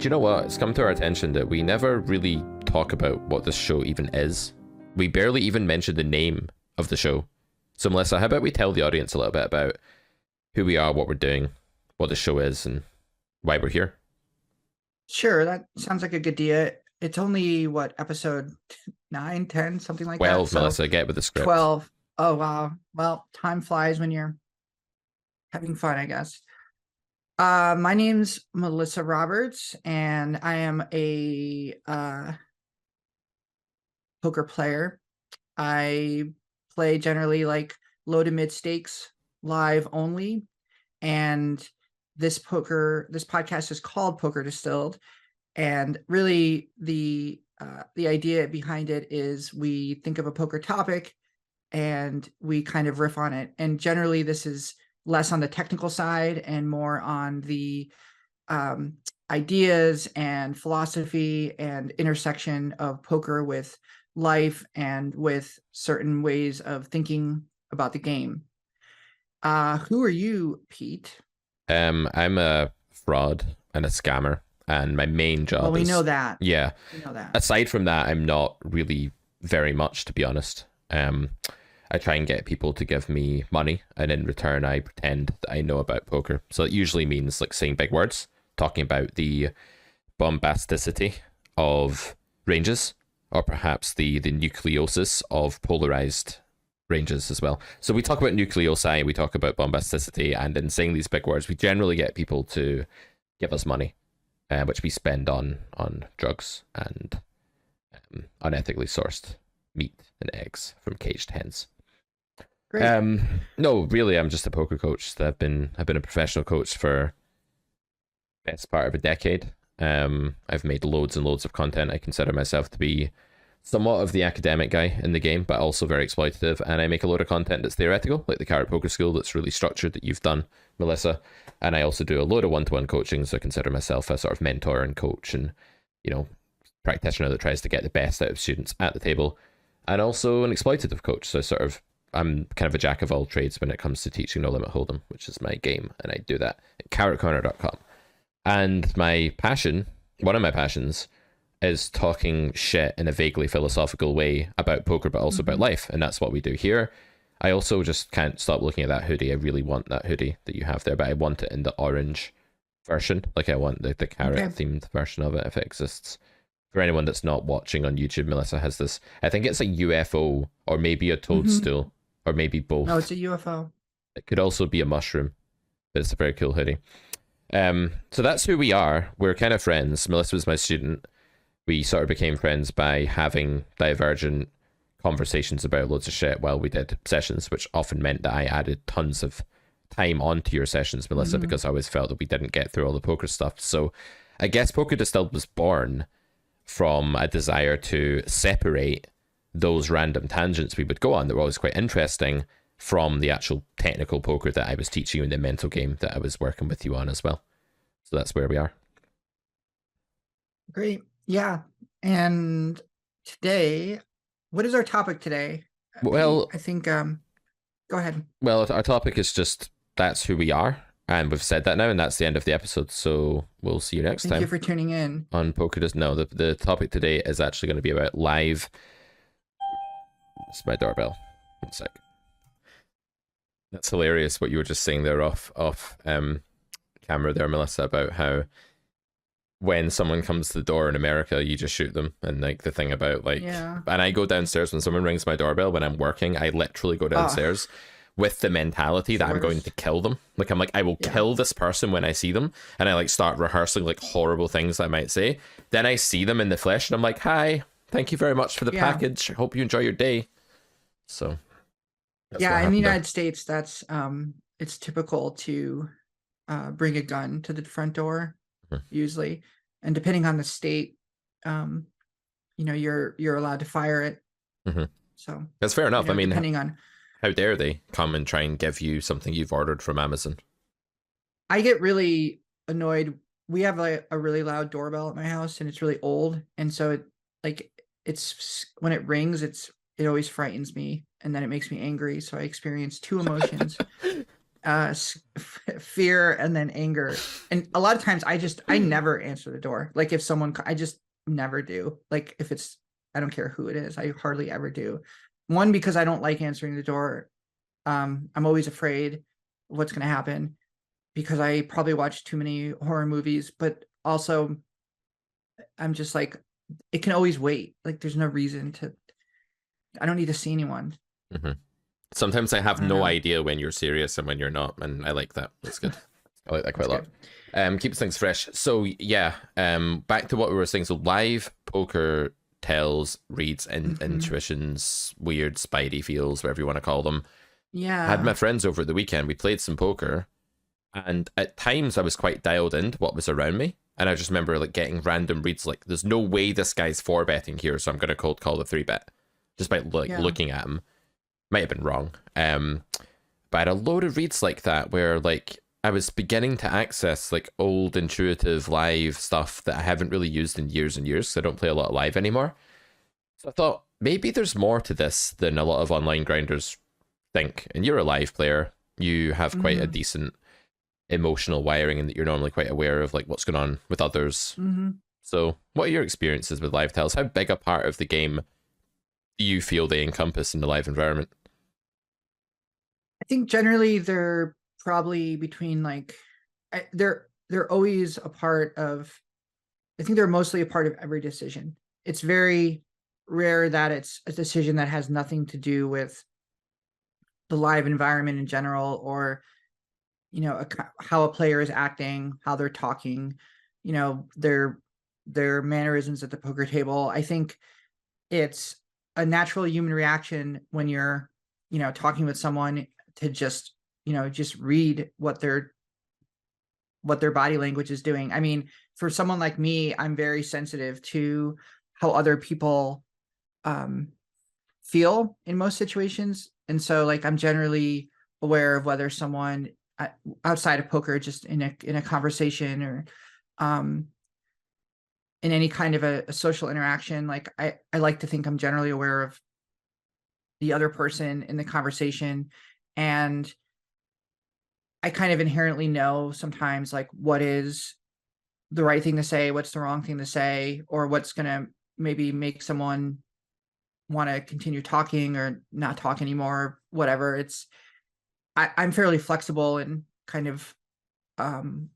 Do you know what? It's come to our attention that we never really talk about what this show even is. We barely even mention the name of the show. So Melissa, how about we tell the audience a little bit about who we are, what we're doing, what the show is, and why we're here? Sure, that sounds like a good idea. It's only, what, episode 9, 10, something like 12, that? Melissa, get with the script. 12. Oh, wow. Well, time flies when you're having fun, I guess. My name's Melissa Roberts, and I am a poker player. I play generally like low to mid stakes, live only, and this podcast is called Poker Distilled, and really the idea behind it is we think of a poker topic and we kind of riff on it, and generally this is less on the technical side and more on the ideas and philosophy and intersection of poker with life and with certain ways of thinking about the game. Who are you, Pete? I'm a fraud and a scammer, and my main job Well, we know that. Yeah. We know that. Aside from that, I'm not really very much, to be honest. I try and get people to give me money, and in return, I pretend that I know about poker. So it usually means like saying big words, talking about the bombasticity of ranges, or perhaps the nucleosis of polarized ranges as well. So we talk about nucleosi, we talk about bombasticity, and in saying these big words, we generally get people to give us money, which we spend on drugs and unethically sourced meat and eggs from caged hens. Great. No, really, I'm just a poker coach. I've been a professional coach for best part of a decade. I've made loads and loads of content. I consider myself to be somewhat of the academic guy in the game, but also very exploitative. And I make a load of content that's theoretical, like the Carrot Poker School, that's really structured, that you've done, Melissa. And I also do a load of one-to-one coaching, so I consider myself a sort of mentor and coach, and practitioner that tries to get the best out of students at the table, and also an exploitative coach. So I'm kind of a jack of all trades when it comes to teaching No Limit Hold'em, which is my game, and I do that at carrotcorner.com. And my passion, one of my passions, is talking shit in a vaguely philosophical way about poker, but also about life, and that's what we do here. I also just can't stop looking at that hoodie. I really want that hoodie that you have there, but I want it in the orange version. Like, I want the carrot themed version of it, if it exists. For anyone that's not watching on YouTube, Melissa has this, I think it's a UFO, or maybe a toadstool, or maybe both. No, it's a UFO. It could also be a mushroom, but it's a very cool hoodie. So that's who we are. We're kind of friends. Melissa was my student. We sort of became friends by having divergent conversations about loads of shit while we did sessions, which often meant that I added tons of time onto your sessions, Melissa, because I always felt that we didn't get through all the poker stuff. So I guess Poker Distilled was born from a desire to separate those random tangents we would go on that were always quite interesting from the actual technical poker that I was teaching you in the mental game that I was working with you on as well. So that's where we are. Great. Yeah. And today, what is our topic today? Well, I think, go ahead. Well, our topic is just, that's who we are. And we've said that now, and that's the end of the episode. So we'll see you next time. Thank you for tuning in. On Poker Does. No, the topic today is actually going to be about live. It's my doorbell. 1 sec. That's hilarious what you were just saying there off camera there, Melissa, about how when someone comes to the door in America, you just shoot them. And like the thing about like, and I go downstairs when someone rings my doorbell when I'm working, I literally go downstairs with the mentality that I'm going to kill them. Like, I'm like, I will kill this person when I see them. And I like start rehearsing like horrible things I might say. Then I see them in the flesh and I'm like, hi, thank you very much for the package. Hope you enjoy your day. So. Yeah, in the United States, that's it's typical to bring a gun to the front door, usually. And depending on the state, you're allowed to fire it. So that's fair enough. I mean, depending on how dare they come and try and give you something you've ordered from Amazon? I get really annoyed. We have like a really loud doorbell at my house, and it's really old, and so it's when it rings, it always frightens me, and then it makes me angry. So I experience two emotions. fear and then anger. And a lot of times I never answer the door. Like if someone, I just never do. Like if it's, I don't care who it is, I hardly ever do. One, because I don't like answering the door. I'm always afraid of what's going to happen because I probably watch too many horror movies, but also I'm just like, it can always wait. Like there's no reason to, I don't need to see anyone. Mm-hmm. Sometimes I have I don't no know. idea when you're serious and when you're not, and I like that. That's good. I like that quite That's a lot. good. Keeps things fresh. So yeah, back to what we were saying. So live poker tells, reads, and intuitions, weird spidey feels, whatever you want to call them. Had my Yeah. friends over at the weekend. We played some poker, and at times I was quite dialed into what was around me. And I just remember like getting random reads like, "There's no way this guy's 4-betting here, so I'm going to cold call the 3-bet," just by like Yeah. looking at him. Might have been wrong. But I had a load of reads like that where like I was beginning to access like old intuitive live stuff that I haven't really used in years and years because I don't play a lot of live anymore. So I thought maybe there's more to this than a lot of online grinders think. And you're a live player. You have quite a hmm decent emotional wiring and that you're normally quite aware of like what's going on with others. hmm So what are your experiences with live tells? How big a part of the game do you feel they encompass in the live environment? I think generally they're probably between like they're always a part of, I think they're mostly a part of every decision. It's very rare that it's a decision that has nothing to do with the live environment in general, or how a player is acting, how they're talking, their mannerisms at the poker table. I think it's a natural human reaction when you're talking with someone to just read what their body language is doing. I mean, for someone like me, I'm very sensitive to how other people um, feel in most situations. And so like I'm generally aware of whether someone outside of poker, just in a conversation, or um, in any kind of a social interaction, like I like to think I'm generally aware of the other person in the conversation. And I kind of inherently know sometimes like what is the right thing to say, what's the wrong thing to say, or what's going to maybe make someone want to continue talking or not talk anymore, whatever. I'm fairly flexible and kind of um,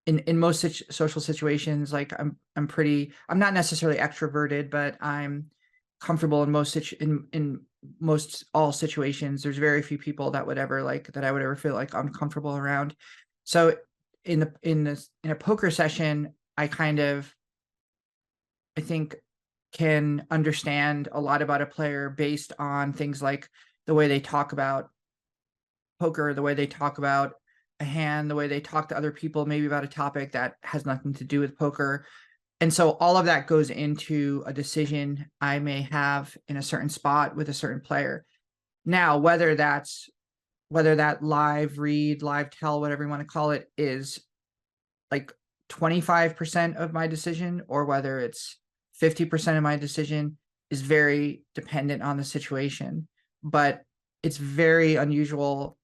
in most social situations. Like I'm not necessarily extroverted, but I'm comfortable in in most all situations. There's very few people that I would ever feel like uncomfortable around. So in a poker session, I think can understand a lot about a player based on things like the way they talk about poker, the way they talk about a hand, the way they talk to other people, maybe about a topic that has nothing to do with poker. And so all of that goes into a decision I may have in a certain spot with a certain player. Now, whether that live read, live tell, whatever you want to call it, is like 25% of my decision, or whether it's 50% of my decision, is very dependent on the situation. But it's very unusual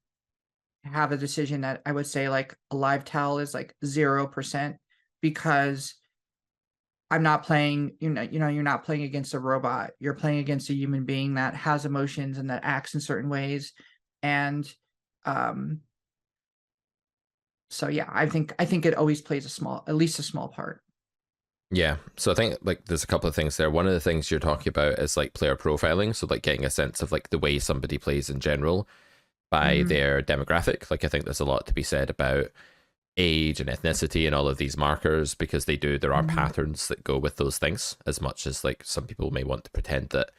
to have a decision that I would say like a live tell is like 0%, because I'm not playing, you're not playing against a robot. You're playing against a human being that has emotions and that acts in certain ways. And um, so yeah, I think it always plays at least a small part. Yeah, so I think like there's a couple of things there. One of the things you're talking about is like player profiling, so like getting a sense of like the way somebody plays in general by hmm their demographic. Like I think there's a lot to be said about age and ethnicity and all of these markers because there are hmm patterns that go with those things, as much as like some people may want to pretend that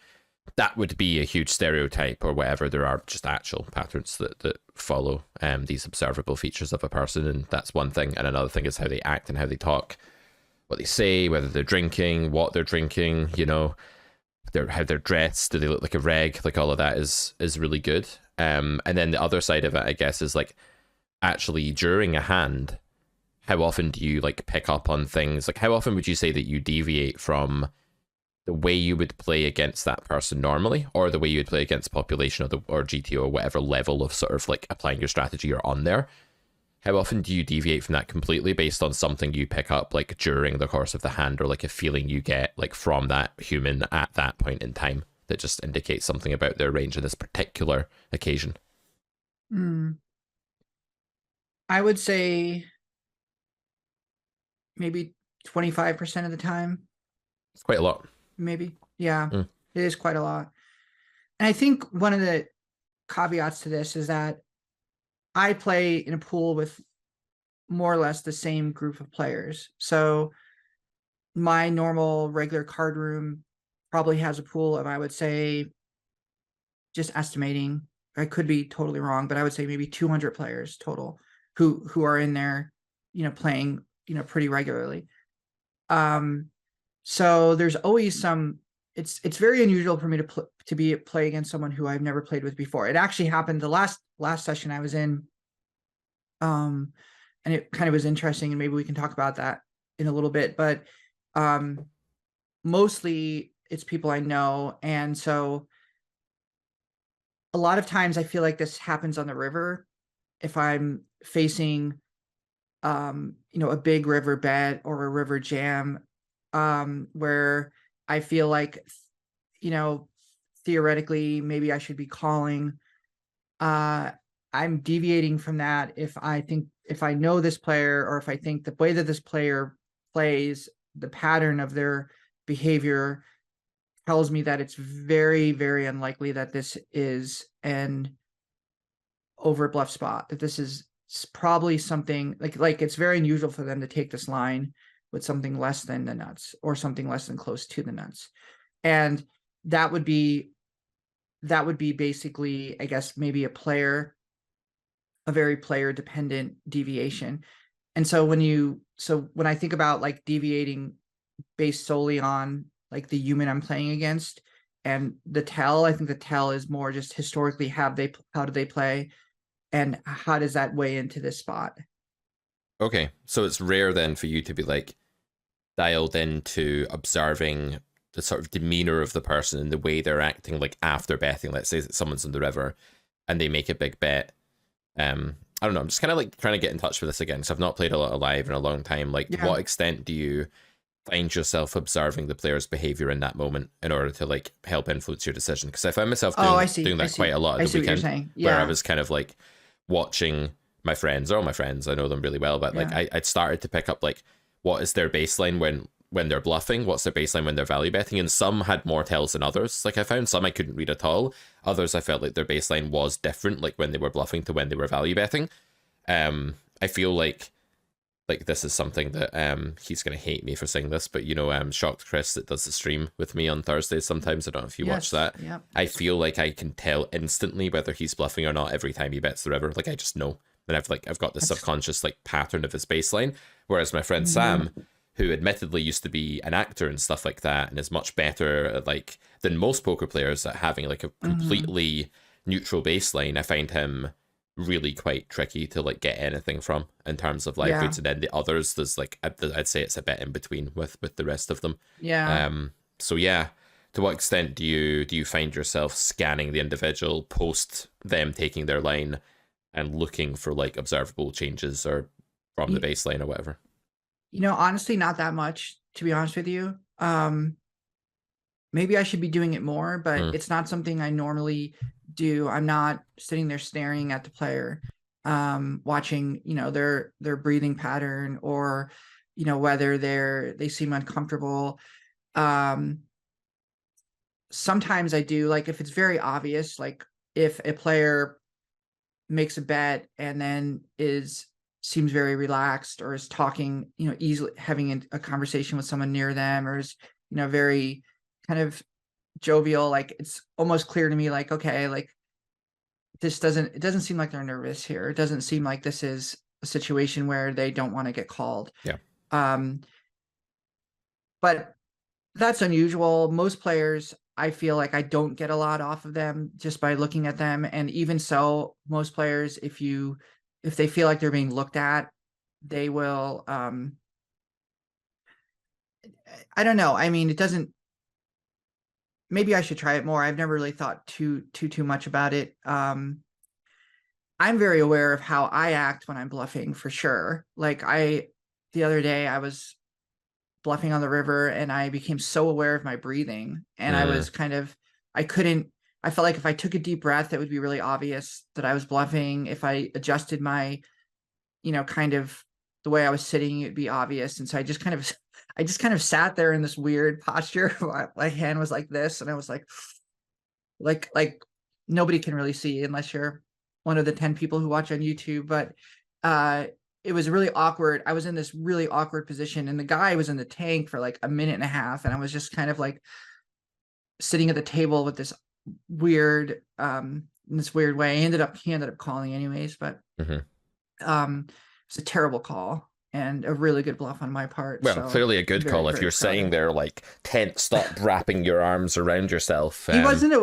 that would be a huge stereotype or whatever. There are just actual patterns that follow these observable features of a person, and that's one thing. And another thing is how they act and how they talk, what they say, whether they're drinking, what they're drinking, how they're dressed, do they look like a reg? Like all of that is really good. And then the other side of it, I guess, is like actually during a hand, how often do you like pick up on things? Like how often would you say that you deviate from the way you would play against that person normally, or the way you would play against population or GTO, or whatever level of sort of like applying your strategy you're on there. How often do you deviate from that completely based on something you pick up like during the course of the hand, or like a feeling you get like from that human at that point in time that just indicates something about their range in this particular occasion? Mm, I would say maybe 25% of the time, It's quite a lot. maybe. Yeah, Mm. it is quite a lot. And I think one of the caveats to this is that I play in a pool with more or less the same group of players. So my normal regular card room probably has a pool of, I would say, just estimating, I could be totally wrong, but I would say maybe 200 players total who are in there, playing, pretty regularly. So there's always some. It's very unusual for me to play against someone who I've never played with before. It actually happened the last session I was in, and it kind of was interesting, and maybe we can talk about that in a little bit. But mostly it's people I know, and so a lot of times I feel like this happens on the river if I'm facing a big river bed or a river jam, where I feel like, you know, theoretically maybe I should be calling. Uh, I'm deviating from that if I know this player, or if I think the way that this player plays, the pattern of their behavior tells me that it's very, very unlikely that this is an over bluff spot, that this is probably something like it's very unusual for them to take this line with something less than the nuts, or something less than close to the nuts. And that would be basically, I guess, maybe a very player dependent deviation. And so when I think about like deviating based solely on like the human I'm playing against and the tell, I think the tell is more just historically how do they play, and how does that weigh into this spot? Okay, so it's rare then for you to be like dialed into observing the sort of demeanor of the person and the way they're acting, like after betting. Let's say that someone's in the river and they make a big bet. I don't know. I'm just kind of like trying to get in touch with this again, because I've not played a lot of live in a long time. Like, to Yeah. what extent do you find yourself observing the player's behavior in that moment in order to like help influence your decision? Because I found myself Oh, I doing see. that quite a lot I at the see what you're weekend, saying. where I Yeah. was kind of like watching my friends, or all my friends, I know them really well, but like Yeah. I'd started to pick up like what is their baseline when they're bluffing, what's their baseline when they're value betting, and some had more tells than others. Like I found some I couldn't read at all. Others I felt like their baseline was different, like when they were bluffing to when they were value betting. I feel like this is something that he's gonna hate me for saying this, but Shocked Chris that does the stream with me on Thursdays sometimes. I don't know if you watch Yes. that. Yeah. I feel like I can tell instantly whether he's bluffing or not every time he bets the river. Like I just know. And I've got this That's subconscious like pattern of his baseline. Whereas my friend Mhm. Sam, who admittedly used to be an actor and stuff like that, and is much better at, like, than most poker players at having like a Mhm. completely neutral baseline, I find him really quite tricky to like get anything from in terms of live Yeah. foods. And then the others, there's like I'd say it's a bit in between with the rest of them. Yeah. So yeah, to what extent do you find yourself scanning the individual post them taking their line and looking for like observable changes or from the Y- baseline or whatever? Honestly, not that much, to be honest with you. Maybe I should be doing it more, but Mm, it's not something I normally do. I'm not sitting there staring at the player, watching, their breathing pattern, or, whether they seem uncomfortable. Um, Sometimes I do, like if it's very obvious, like if a player makes a bet and then seems very relaxed, or is talking, easily having a conversation with someone near them, or is, very kind of jovial, like it's almost clear to me, like, okay, like it doesn't seem like they're nervous here. It doesn't seem like this is a situation where they don't want to get called. yeah. Um, but that's unusual. Most players, I feel like I don't get a lot off of them just by looking at them. And even so, most players, if they feel like they're being looked at, they will I don't know. I mean, it doesn't maybe I should try it more. I've never really thought too much about it. I'm very aware of how I act when I'm bluffing, for sure. Like the other day I was bluffing on the river and I became so aware of my breathing, and I Mm, was I felt like if I took a deep breath, it would be really obvious that I was bluffing. If I adjusted my, kind of the way I was sitting, it'd be obvious. And so I just kind of sat there in this weird posture. My hand was like this, and I was like nobody can really see unless you're one of the 10 people who watch on YouTube. But uh it was really awkward. I was in this really awkward position, and the guy was in the tank for like a minute and a half, and I was just kind of like sitting at the table with weird in this weird way. He ended up calling anyways, but mhm. it's a terrible call and a really good bluff on my part. Well, So clearly a good very, call if very you're proud sitting of. there like tensed up, wrapping your arms around yourself. He wasn't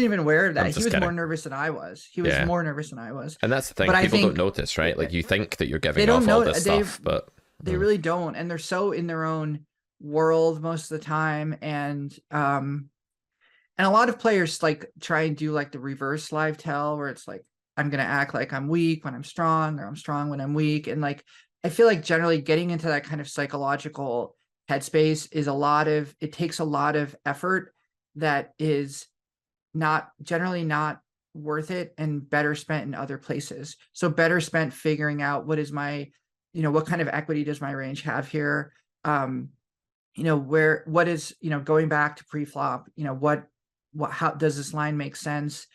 even aware of that. I'm He just was more kidding. nervous than I was. He was Yeah. more nervous than I was. And that's the But thing. I People don't think notice, right? Like you think that you're they giving don't off all know this stuff, but they mm, really don't, and they're so in their own world most of the time. And a lot of players like try and do like the reverse live tell, where it's like I'm gonna act like I'm weak when I'm strong, or I'm strong when I'm weak. And like I feel like generally getting into that kind of psychological headspace it takes a lot of effort that is not generally not worth it, and better spent in other places. So better spent figuring out what is my, what kind of equity does my range have here? Um, what is, going back to pre-flop, how does this line make sense?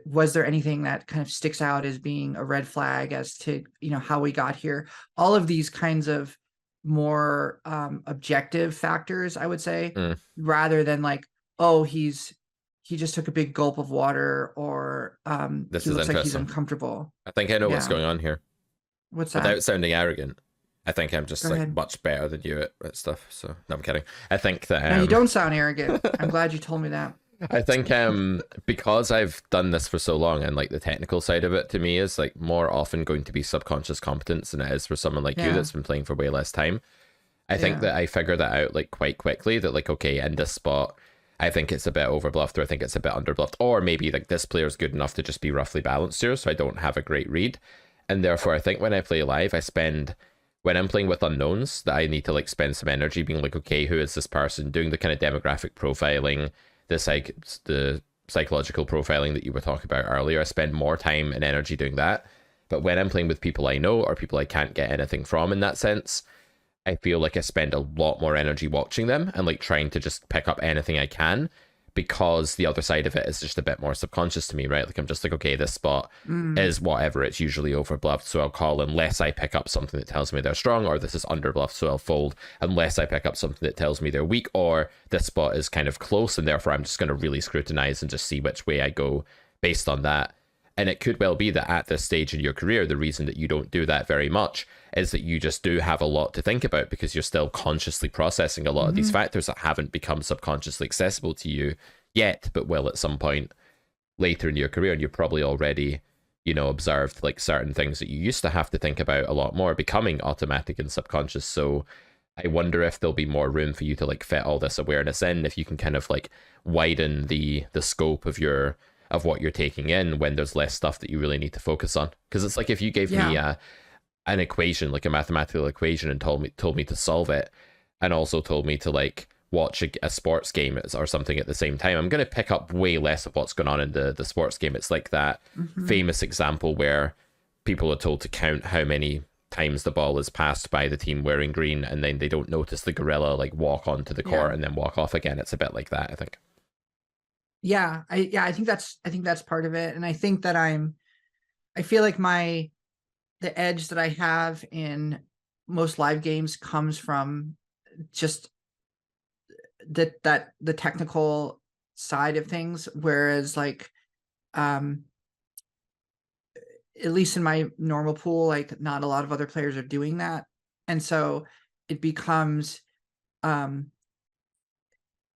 Was there anything that kind of sticks out as being a red flag as to, how we got here? All of these kinds of more objective factors, I would say, mm, rather than like, oh, he just took a big gulp of water, or this he is looks like he's interesting. uncomfortable. I think I know what's Yeah. going on here. What's that? Without sounding arrogant, I think I'm Go just like ahead. much better than you at stuff. So no, I'm kidding. I think that No, you don't sound arrogant. I'm glad you told me that. I think because I've done this for so long, and like the technical side of it to me is like more often going to be subconscious competence than it is for someone like you Yeah. that's been playing for way less time. I think Yeah. that I figured that out like quite quickly, that like, okay, in this spot I think it's a bit overbluffed, or I think it's a bit underbluffed, or maybe like this player's good enough to just be roughly balanced here, so I don't have a great read. And therefore I think when I play live, when I'm playing with unknowns, that I need to like spend some energy being like, okay, who is this person, doing the kind of demographic profiling, the psychological profiling that you were talking about earlier. I spend more time and energy doing that. But when I'm playing with people I know, or people I can't get anything from in that sense, I feel like I spend a lot more energy watching them and like trying to just pick up anything I can, because the other side of it is just a bit more subconscious to me, right? Like I'm just like, okay, this spot Mm. is whatever, it's usually overbluffed, so I'll call unless I pick up something that tells me they're strong, or this is underbluffed, so I'll fold unless I pick up something that tells me they're weak, or this spot is kind of close, and therefore I'm just going to really scrutinize and just see which way I go based on that. And it could well be that at this stage in your career, the reason that you don't do that very much is that you just do have a lot to think about, because you're still consciously processing a lot of these Hmm. factors that haven't become subconsciously accessible to you yet, but will at some point later in your career. And you've probably already, observed like certain things that you used to have to think about a lot more becoming automatic and subconscious. So I wonder if there'll be more room for you to like fit all this awareness in, if you can kind of like widen the scope of what you're taking in when there's less stuff that you really need to focus on. Because it's like if you gave me Yeah. an equation, like a mathematical equation, and told me to solve it, and also told me to like watch a sports game or something at the same time, I'm going to pick up way less of what's going on in the sports game. It's like that Hmm. famous example where people are told to count how many times the ball is passed by the team wearing green, and then they don't notice the gorilla like walk onto the Yeah. court and then walk off again. It's a bit like that, I think. I think that's part of it. And I think that I feel like the edge that I have in most live games comes from just the technical side of things. Whereas like, um, at least in my normal pool, like not a lot of other players are doing that. And so it becomes, um,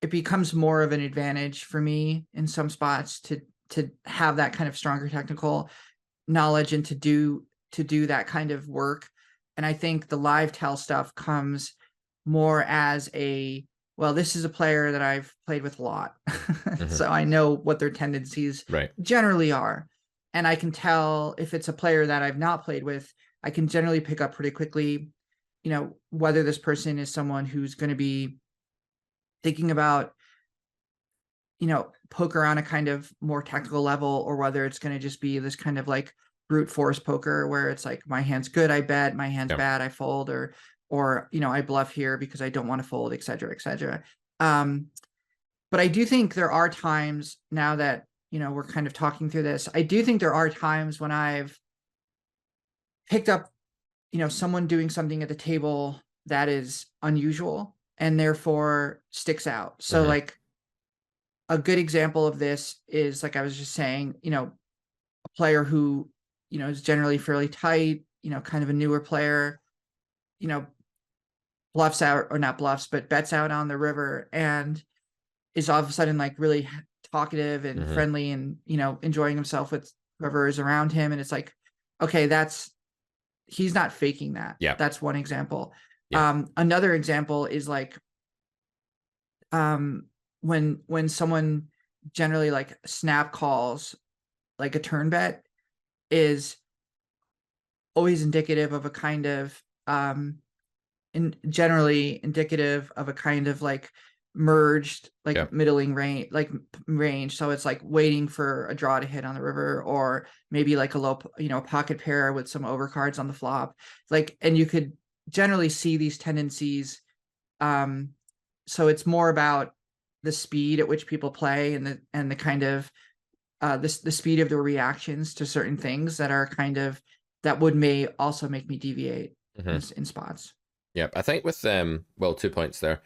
it becomes more of an advantage for me in some spots to have that kind of stronger technical knowledge, and to do that kind of work. And I think the live tell stuff comes more as a well, this is a player that I've played with a lot. Mm-hmm. So I know what their tendencies Right. generally are. And I can tell if it's a player that I've not played with, I can generally pick up pretty quickly, whether this person is someone who's going to be thinking about, poker on a kind of more technical level, or whether it's going to just be this kind of like brute force poker where it's like, my hand's good, I bet, my hand's bad, I fold, or I bluff here because I don't want to fold, et cetera, et cetera. But I do think there are times now that, we're kind of talking through this. I do think there are times when I've picked up, someone doing something at the table that is unusual and therefore sticks out. So like a good example of this is, like I was just saying, a player who, is generally fairly tight, kind of a newer player, bluffs out, or not bluffs, but bets out on the river, and is all of a sudden like really talkative and friendly and, enjoying himself with whoever is around him. And it's like, okay, he's not faking that. Yeah. That's one example. Yeah. Another example is like, when someone generally like snap calls like a turn bet is always indicative of a kind of generally indicative of a kind of like merged like middling range. So it's like waiting for a draw to hit on the river, or maybe like a low pocket pair with some overcards on the flop, like, and you could generally see these tendencies. So it's more about the speed at which people play, and the kind of the speed of their reactions to certain things that are kind of that may also make me deviate in spots. Yeah, I think with 2 points there.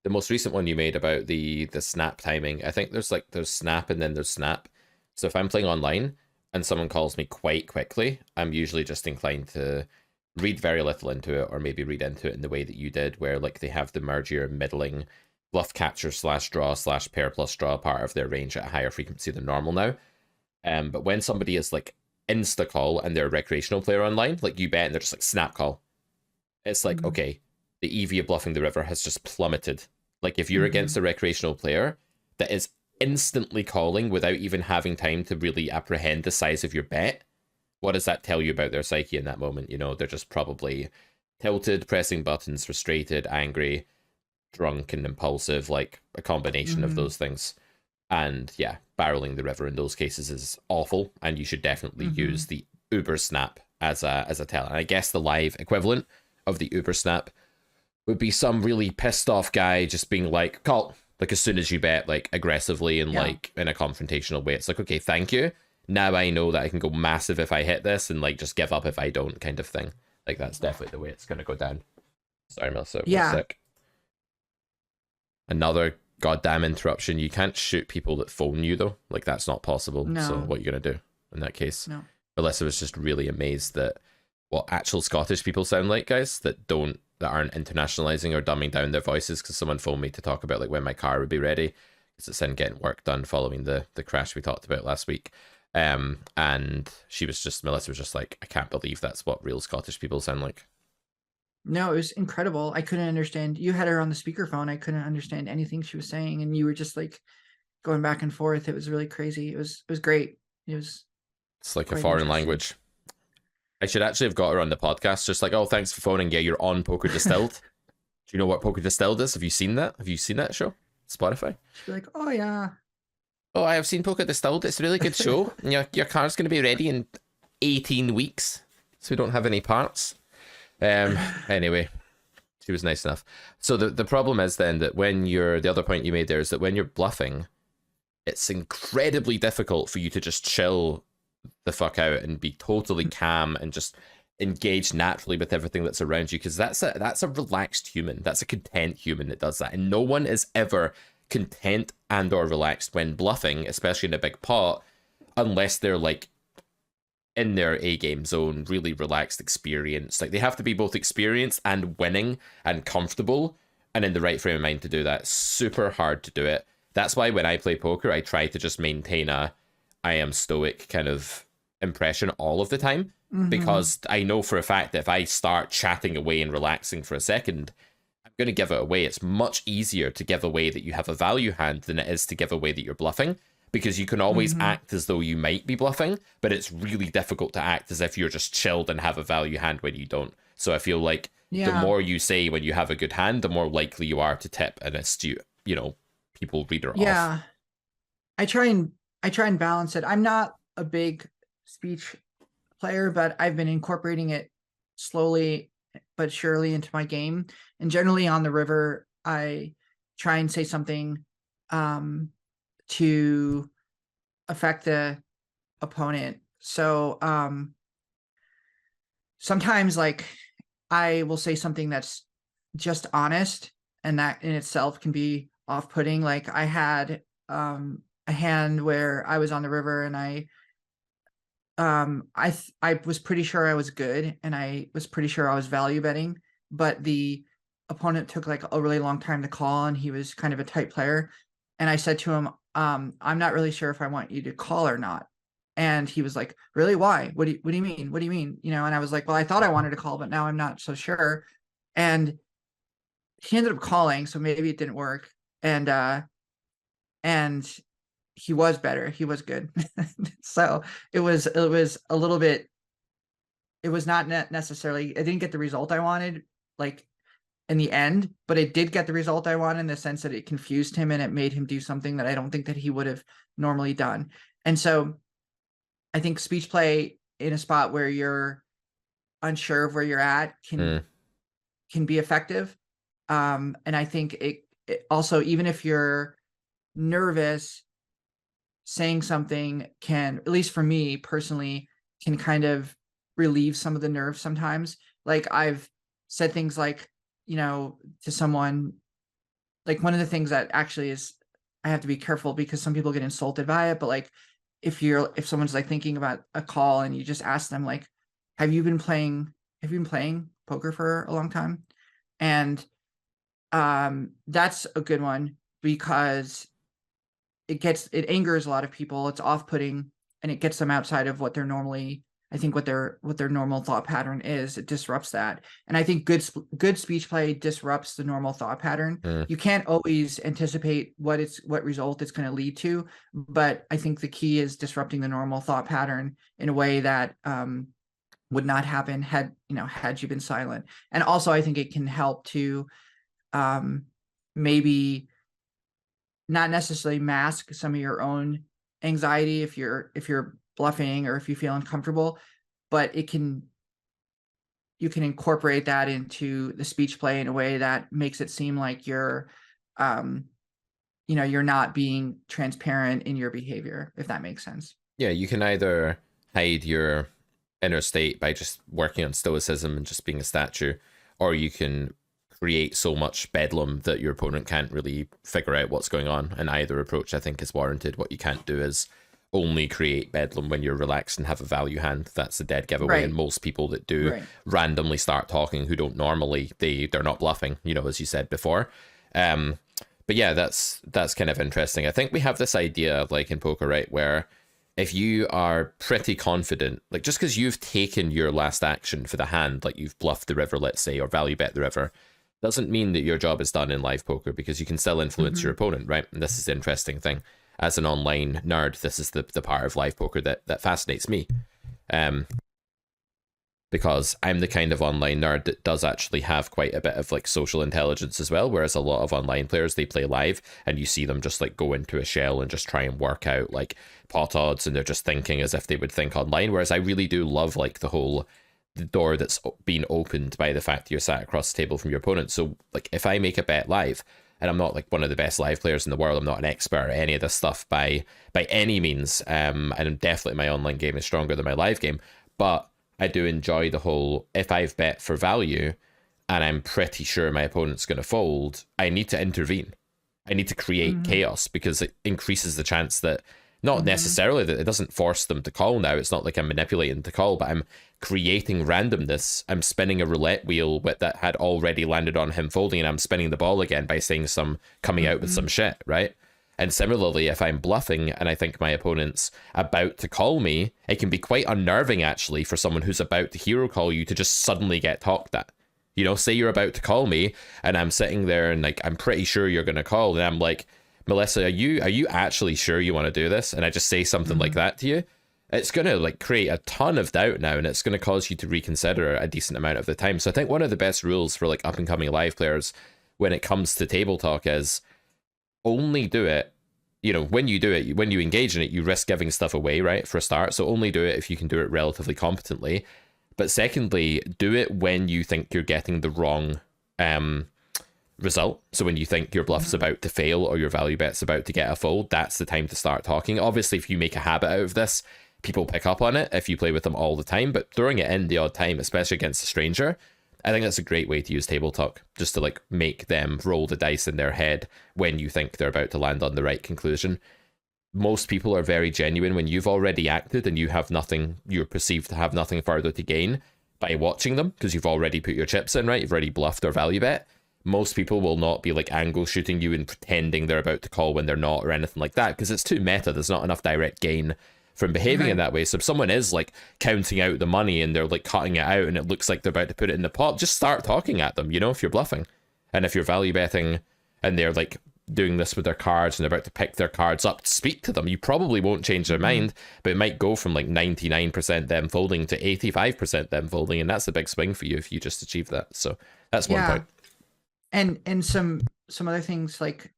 The most recent one you made about the snap timing, I think there's snap and then there's snap. So if I'm playing online and someone calls me quite quickly, I'm usually just inclined to read very little into it, or maybe read into it in the way that you did, where like they have the mergier middling bluff catcher / draw / pair plus draw part of their range at a higher frequency than normal now. But when somebody is like insta call and they're a recreational player online, like you bet and they're just like snap call, it's like, okay, the EV of bluffing the river has just plummeted. Like if you're against a recreational player that is instantly calling without even having time to really apprehend the size of your bet, what does that tell you about their psyche in that moment? They're just probably tilted, pressing buttons, frustrated, angry, drunk, and impulsive, like a combination of those things. And yeah, barreling the river in those cases is awful, and you should definitely use the Uber snap as a tell. And I guess the live equivalent of the Uber snap would be some really pissed off guy just being like, call, like as soon as you bet, like aggressively and like in a confrontational way. It's like, okay, thank you. Now I know that I can go massive if I hit this, and like just give up if I don't, kind of thing. Like that's definitely the way it's going to go down. Sorry, Melissa. Yeah. 1 sec. Another goddamn interruption. You can't shoot people that phone you though. Like that's not possible. No. So what are you going to do in that case? No. Melissa was just really amazed that what actual Scottish people sound like, guys, that aren't internationalizing or dumbing down their voices, because someone phoned me to talk about like when my car would be ready, because it's in getting work done following the crash we talked about last week. And Melissa was just like, I can't believe that's what real Scottish people sound like. No, it was incredible. I couldn't understand. You had her on the speakerphone. I couldn't understand anything she was saying, and you were just like going back and forth. It was really crazy. It was great. It's like a foreign language. I should actually have got her on the podcast, just like, oh, thanks for phoning. Yeah, you're on Poker Distilled. Do you know what Poker Distilled is? Have you seen that? Have you seen that show? Spotify? She'd be like, oh, yeah. Oh, I have seen Poker Distilled. It's a really good show. Your car's going to be ready in 18 weeks, so we don't have any parts. Anyway, she was nice enough. So the problem is then that the other point you made there is that when you're bluffing, it's incredibly difficult for you to just chill the fuck out and be totally calm and just engage naturally with everything that's around you, because that's a relaxed human. That's a content human that does that, and no one is ever content and or relaxed when bluffing, especially in a big pot, unless they're like in their A game zone, really relaxed, experienced. Like they have to be both experienced and winning and comfortable and in the right frame of mind to do that. It's super hard to do it. That's why when I play poker, I try to just maintain I am stoic kind of impression all of the time, because I know for a fact that if I start chatting away and relaxing for a second, I'm going to give it away. It's much easier to give away that you have a value hand than it is to give away that you're bluffing, because you can always act as though you might be bluffing, but it's really difficult to act as if you're just chilled and have a value hand when you don't. So I feel like the more you say when you have a good hand, the more likely you are to tip an astute, people reader off. Yeah. I try and balance it. I'm not a big speech player, but I've been incorporating it slowly but surely into my game. And generally on the river, I try and say something to affect the opponent. So sometimes like I will say something that's just honest, and that in itself can be off-putting. Like I had a hand where I was on the river, and I was pretty sure I was good, and I was pretty sure I was value betting, but the opponent took like a really long time to call, and he was kind of a tight player. And I said to him, I'm not really sure if I want you to call or not. And he was like, really? Why? What do you mean? What do you mean? And I was like, well, I thought I wanted to call, but now I'm not so sure. And he ended up calling, so maybe it didn't work. And he was better. He was good. So it was a little bit, it was not necessarily, I didn't get the result I wanted, like in the end, but it did get the result I wanted, in the sense that it confused him and it made him do something that I don't think that he would have normally done. And so I think speech play in a spot where you're unsure of where you're at can be effective. And I think it also, even if you're nervous, saying something can, at least for me personally, can kind of relieve some of the nerves sometimes. Like I've said things like, to someone, like one of the things that actually is, I have to be careful because some people get insulted by it, but like if someone's like thinking about a call and you just ask them like, have you been playing poker for a long time? And that's a good one, because it angers a lot of people. It's off-putting, and it gets them outside of what they're normally, I think what their normal thought pattern is. It disrupts that. And I think good speech play disrupts the normal thought pattern. You can't always anticipate what result it's going to lead to, but I think the key is disrupting the normal thought pattern in a way that would not happen had you been silent. And also I think it can help to maybe not necessarily mask some of your own anxiety if you're bluffing or if you feel uncomfortable, but you can incorporate that into the speech play in a way that makes it seem like you're not being transparent in your behavior, if that makes sense. Yeah, you can either hide your inner state by just working on stoicism and just being a statue, or you can create so much bedlam that your opponent can't really figure out what's going on. And either approach, I think, is warranted. What you can't do is only create bedlam when you're relaxed and have a value hand. That's a dead giveaway. Right. And most people that do randomly start talking who don't normally, they're not bluffing, as you said before. But yeah, that's kind of interesting. I think we have this idea, like in poker, right, where if you are pretty confident, like just because you've taken your last action for the hand, like you've bluffed the river, let's say, or value bet the river, doesn't mean that your job is done in live poker, because you can still influence your opponent, right? And this is the interesting thing. As an online nerd, this is the part of live poker that fascinates me. Because I'm the kind of online nerd that does actually have quite a bit of like social intelligence as well, whereas a lot of online players, they play live and you see them just like go into a shell and just try and work out like pot odds, and they're just thinking as if they would think online, whereas I really do love like the door that's been opened by the fact that you're sat across the table from your opponent. So like if I make a bet live, and I'm not like one of the best live players in the world, I'm not an expert at any of this stuff by any means, and definitely my online game is stronger than my live game, but I do enjoy the whole, if I've bet for value and I'm pretty sure my opponent's going to fold, I need to intervene. I need to create chaos, because it increases the chance that, not necessarily that it doesn't force them to call now, it's not like I'm manipulating to call, but I'm creating randomness. I'm spinning a roulette wheel that had already landed on him folding, and I'm spinning the ball again by saying coming out with some shit, right? And similarly, if I'm bluffing and I think my opponent's about to call me, it can be quite unnerving actually for someone who's about to hero call you to just suddenly get talked at. You know, say you're about to call me and I'm sitting there and like I'm pretty sure you're gonna call, and I'm like, Melissa, are you actually sure you want to do this? And I just say something like that to you. It's gonna like create a ton of doubt now, and it's gonna cause you to reconsider a decent amount of the time. So I think one of the best rules for like up and coming live players when it comes to table talk is only do it. You know, when you do it, when you engage in it, you risk giving stuff away, right? For a start. So only do it if you can do it relatively competently. But secondly, do it when you think you're getting the wrong result. So when you think your bluff's about to fail or your value bet's about to get a fold, that's the time to start talking. Obviously, if you make a habit out of this, people pick up on it if you play with them all the time. But throwing it in the odd time, especially against a stranger, I think that's a great way to use table talk, just to like make them roll the dice in their head when you think they're about to land on the right conclusion. Most people are very genuine when you've already acted and you have nothing, you're perceived to have nothing further to gain by watching them because you've already put your chips in, right? You've already bluffed or value bet. Most people will not be like angle shooting you and pretending they're about to call when they're not or anything like that, because it's too meta. There's not enough direct gain from behaving in that way. So if someone is like counting out the money and they're like cutting it out and it looks like they're about to put it in the pot, just start talking at them, you know, if you're bluffing. And if you're value betting and they're like doing this with their cards and they're about to pick their cards up, speak to them. You probably won't change their mind, but it might go from like 99% them folding to 85% them folding, and that's a big swing for you if you just achieve that. So that's one point. And some other things, like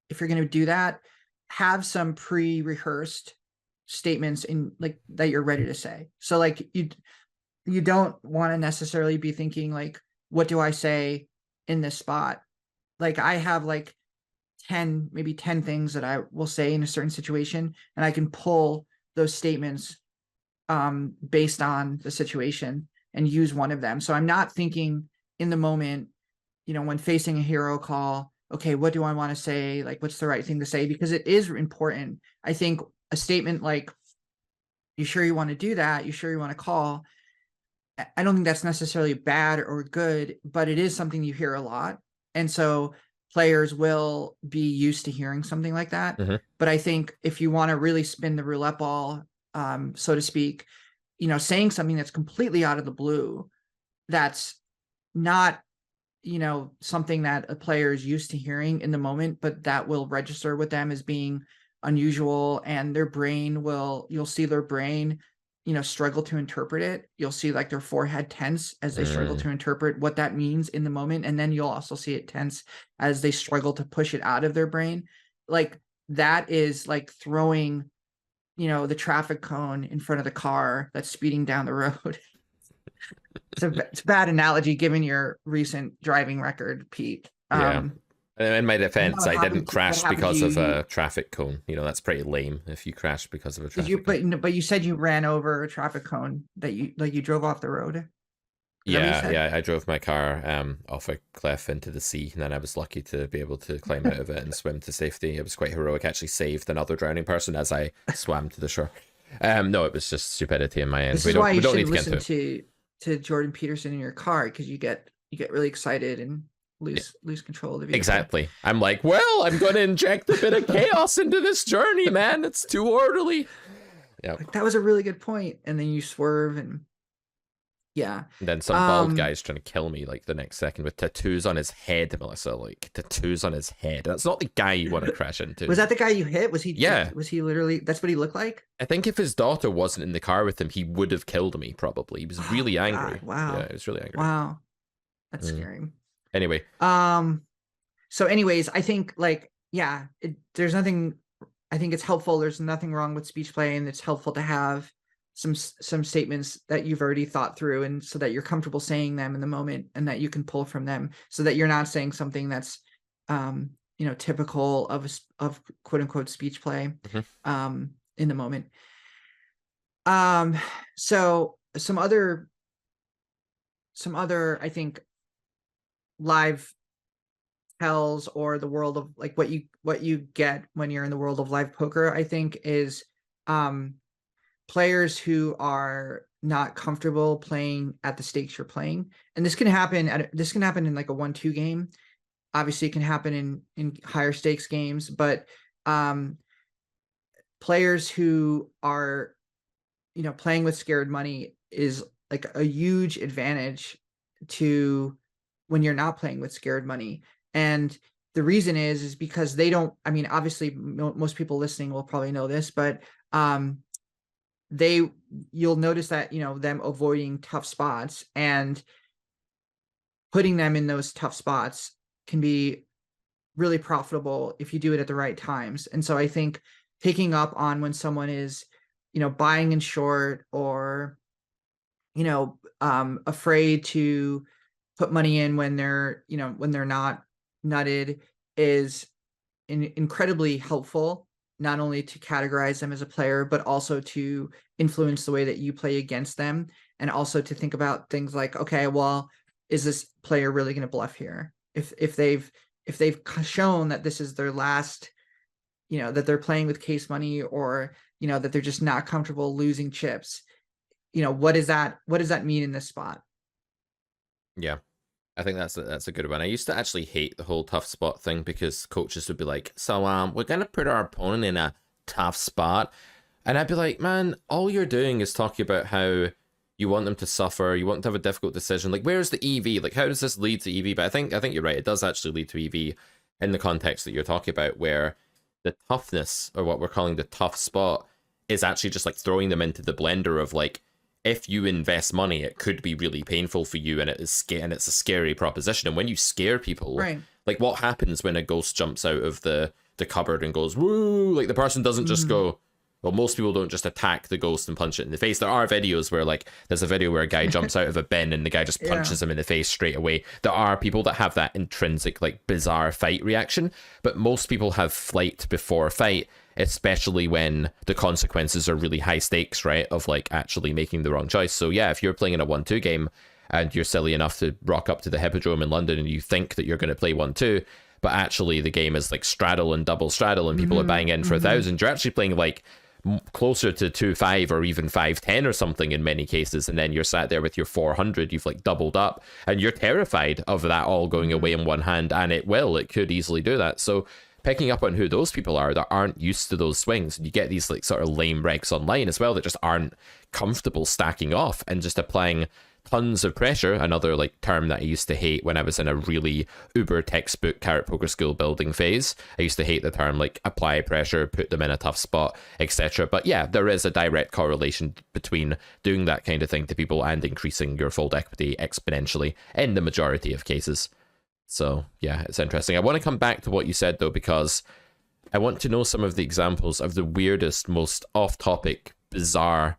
if you're going to do that, have some pre-rehearsed statements in like that you're ready to say. So like you don't want to necessarily be thinking like, what do I say in this spot? Like I have like 10 things that I will say in a certain situation, and I can pull those statements based on the situation and use one of them. So I'm not thinking in the moment, you know, when facing a hero call, okay, what do I want to say? Like, what's the right thing to say? Because it is important. I think a statement like, you sure you want to do that? You sure you want to call? I don't think that's necessarily bad or good, but it is something you hear a lot. And so players will be used to hearing something like that. But I think if you want to really spin the roulette ball, so to speak, you know, saying something that's completely out of the blue, that's not, you know, something that a player is used to hearing in the moment, but that will register with them as being unusual, and their brain will, you'll see their brain, you know, struggle to interpret it. You'll see like their forehead tense as they struggle to interpret what that means in the moment. And then you'll also see it tense as they struggle to push it out of their brain. Like that is like throwing, you know, the traffic cone in front of the car that's speeding down the road. It's a bad analogy given your recent driving record, Pete. In my defense, I didn't crash because of a you, traffic cone. You know, that's pretty lame if you crash because of a traffic cone. But you said you ran over a traffic cone, that you drove off the road. Yeah, I drove my car off a cliff into the sea, and then I was lucky to be able to climb out of it and swim to safety. It was quite heroic. Actually saved another drowning person as I swam to the shore. No, it was just stupidity in my end. This is why you should listen to Jordan Peterson in your car, because you get really excited and lose control of the vehicle. Exactly. I'm like, well, I'm going to inject a bit of chaos into this journey, man. It's too orderly. Yeah, like, that was a really good point. And then you swerve, and and then some bald guy's trying to kill me like the next second with tattoos on his head, Melissa. Like tattoos on his head. That's not the guy you want to crash into. Was that the guy you hit? Was he? Yeah. Was he literally? That's what he looked like. I think if his daughter wasn't in the car with him, he would have killed me. Probably. He was really angry. God, wow. Yeah, he was really angry. Wow, that's scary. Anyway. So anyways, I think like, there's nothing, I think it's helpful. There's nothing wrong with speech play, and it's helpful to have some statements that you've already thought through, and so that you're comfortable saying them in the moment, and that you can pull from them, so that you're not saying something that's, you know, typical of quote unquote speech play, in the moment. So some other, I think, live tells, or the world of like what you get when you're in the world of live poker, I think, is players who are not comfortable playing at the stakes you're playing. And this can happen in like a 1-2 game. Obviously it can happen in higher stakes games, but players who are, you know, playing with scared money is like a huge advantage to when you're not playing with scared money. And the reason is because they don't, I mean, obviously most people listening will probably know this, but you'll notice that, you know, them avoiding tough spots and putting them in those tough spots can be really profitable if you do it at the right times. And so I think picking up on when someone is, you know, buying in short, or, you know, afraid to put money in when they're, you know, when they're not nutted, is incredibly helpful, not only to categorize them as a player, but also to influence the way that you play against them. And also to think about things like, okay, well, is this player really going to bluff here? If they've shown that this is their last, you know, that they're playing with case money, or, you know, that they're just not comfortable losing chips, you know, what does that mean in this spot? Yeah. I think that's a good one. I used to actually hate the whole tough spot thing, because coaches would be like, so we're gonna put our opponent in a tough spot, and I'd be like, man, all you're doing is talking about how you want them to suffer, you want them to have a difficult decision. Like, where's the EV? Like, how does this lead to EV? But I think you're right. It does actually lead to EV in the context that you're talking about, where the toughness, or what we're calling the tough spot, is actually just like throwing them into the blender of like, if you invest money, it could be really painful for you, and it's a scary proposition. And when you scare people, Right. like, what happens when a ghost jumps out of the cupboard and goes, woo? Like, the person doesn't just go, well, most people don't just attack the ghost and punch it in the face. There are videos where, like, there's a video where a guy jumps out of a bin and the guy just punches him in the face straight away. There are people that have that intrinsic, like, bizarre fight reaction, but most people have flight before fight, especially when the consequences are really high stakes, right? Of, like, actually making the wrong choice. So yeah, if you're playing in a 1-2 game and you're silly enough to rock up to the Hippodrome in London and you think that you're going to play 1-2, but actually the game is like straddle and double straddle and people are buying in for 1,000, you're actually playing like closer to 2-5 or even 5-10 or something in many cases, and then you're sat there with your 400, you've like doubled up, and you're terrified of that all going away in one hand, and it could easily do that. So picking up on who those people are that aren't used to those swings, and you get these like sort of lame regs online as well that just aren't comfortable stacking off and just applying tons of pressure. Another like term that I used to hate when I was in a really uber textbook carrot poker school building phase. I used to hate the term like apply pressure, put them in a tough spot, etc. But yeah, there is a direct correlation between doing that kind of thing to people and increasing your fold equity exponentially in the majority of cases. So yeah, it's interesting. I want to come back to what you said though, because I want to know some of the examples of the weirdest, most off-topic, bizarre,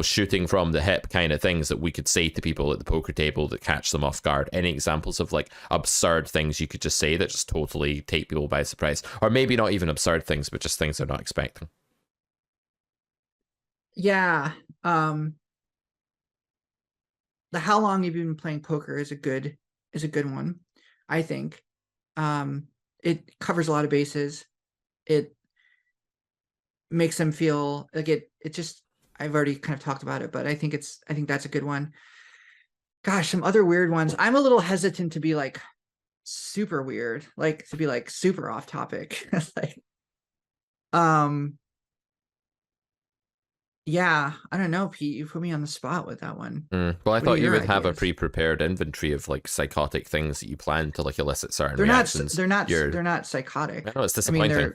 shooting from the hip kind of things that we could say to people at the poker table that catch them off guard. Any examples of like absurd things you could just say that just totally take people by surprise? Or maybe not even absurd things, but just things they're not expecting. Yeah. The how long you've been playing poker is a good one, I think. It covers a lot of bases. It makes them feel like it just, I've already kind of talked about it, but I think that's a good one. Gosh, some other weird ones. I'm a little hesitant to be like super weird, like to be like super off topic. Like, yeah, I don't know, Pete, you put me on the spot with that one. Well, I thought you would have a pre-prepared inventory of like psychotic things that you plan to like elicit certain reactions. They're not psychotic. I know, it's disappointing. I mean,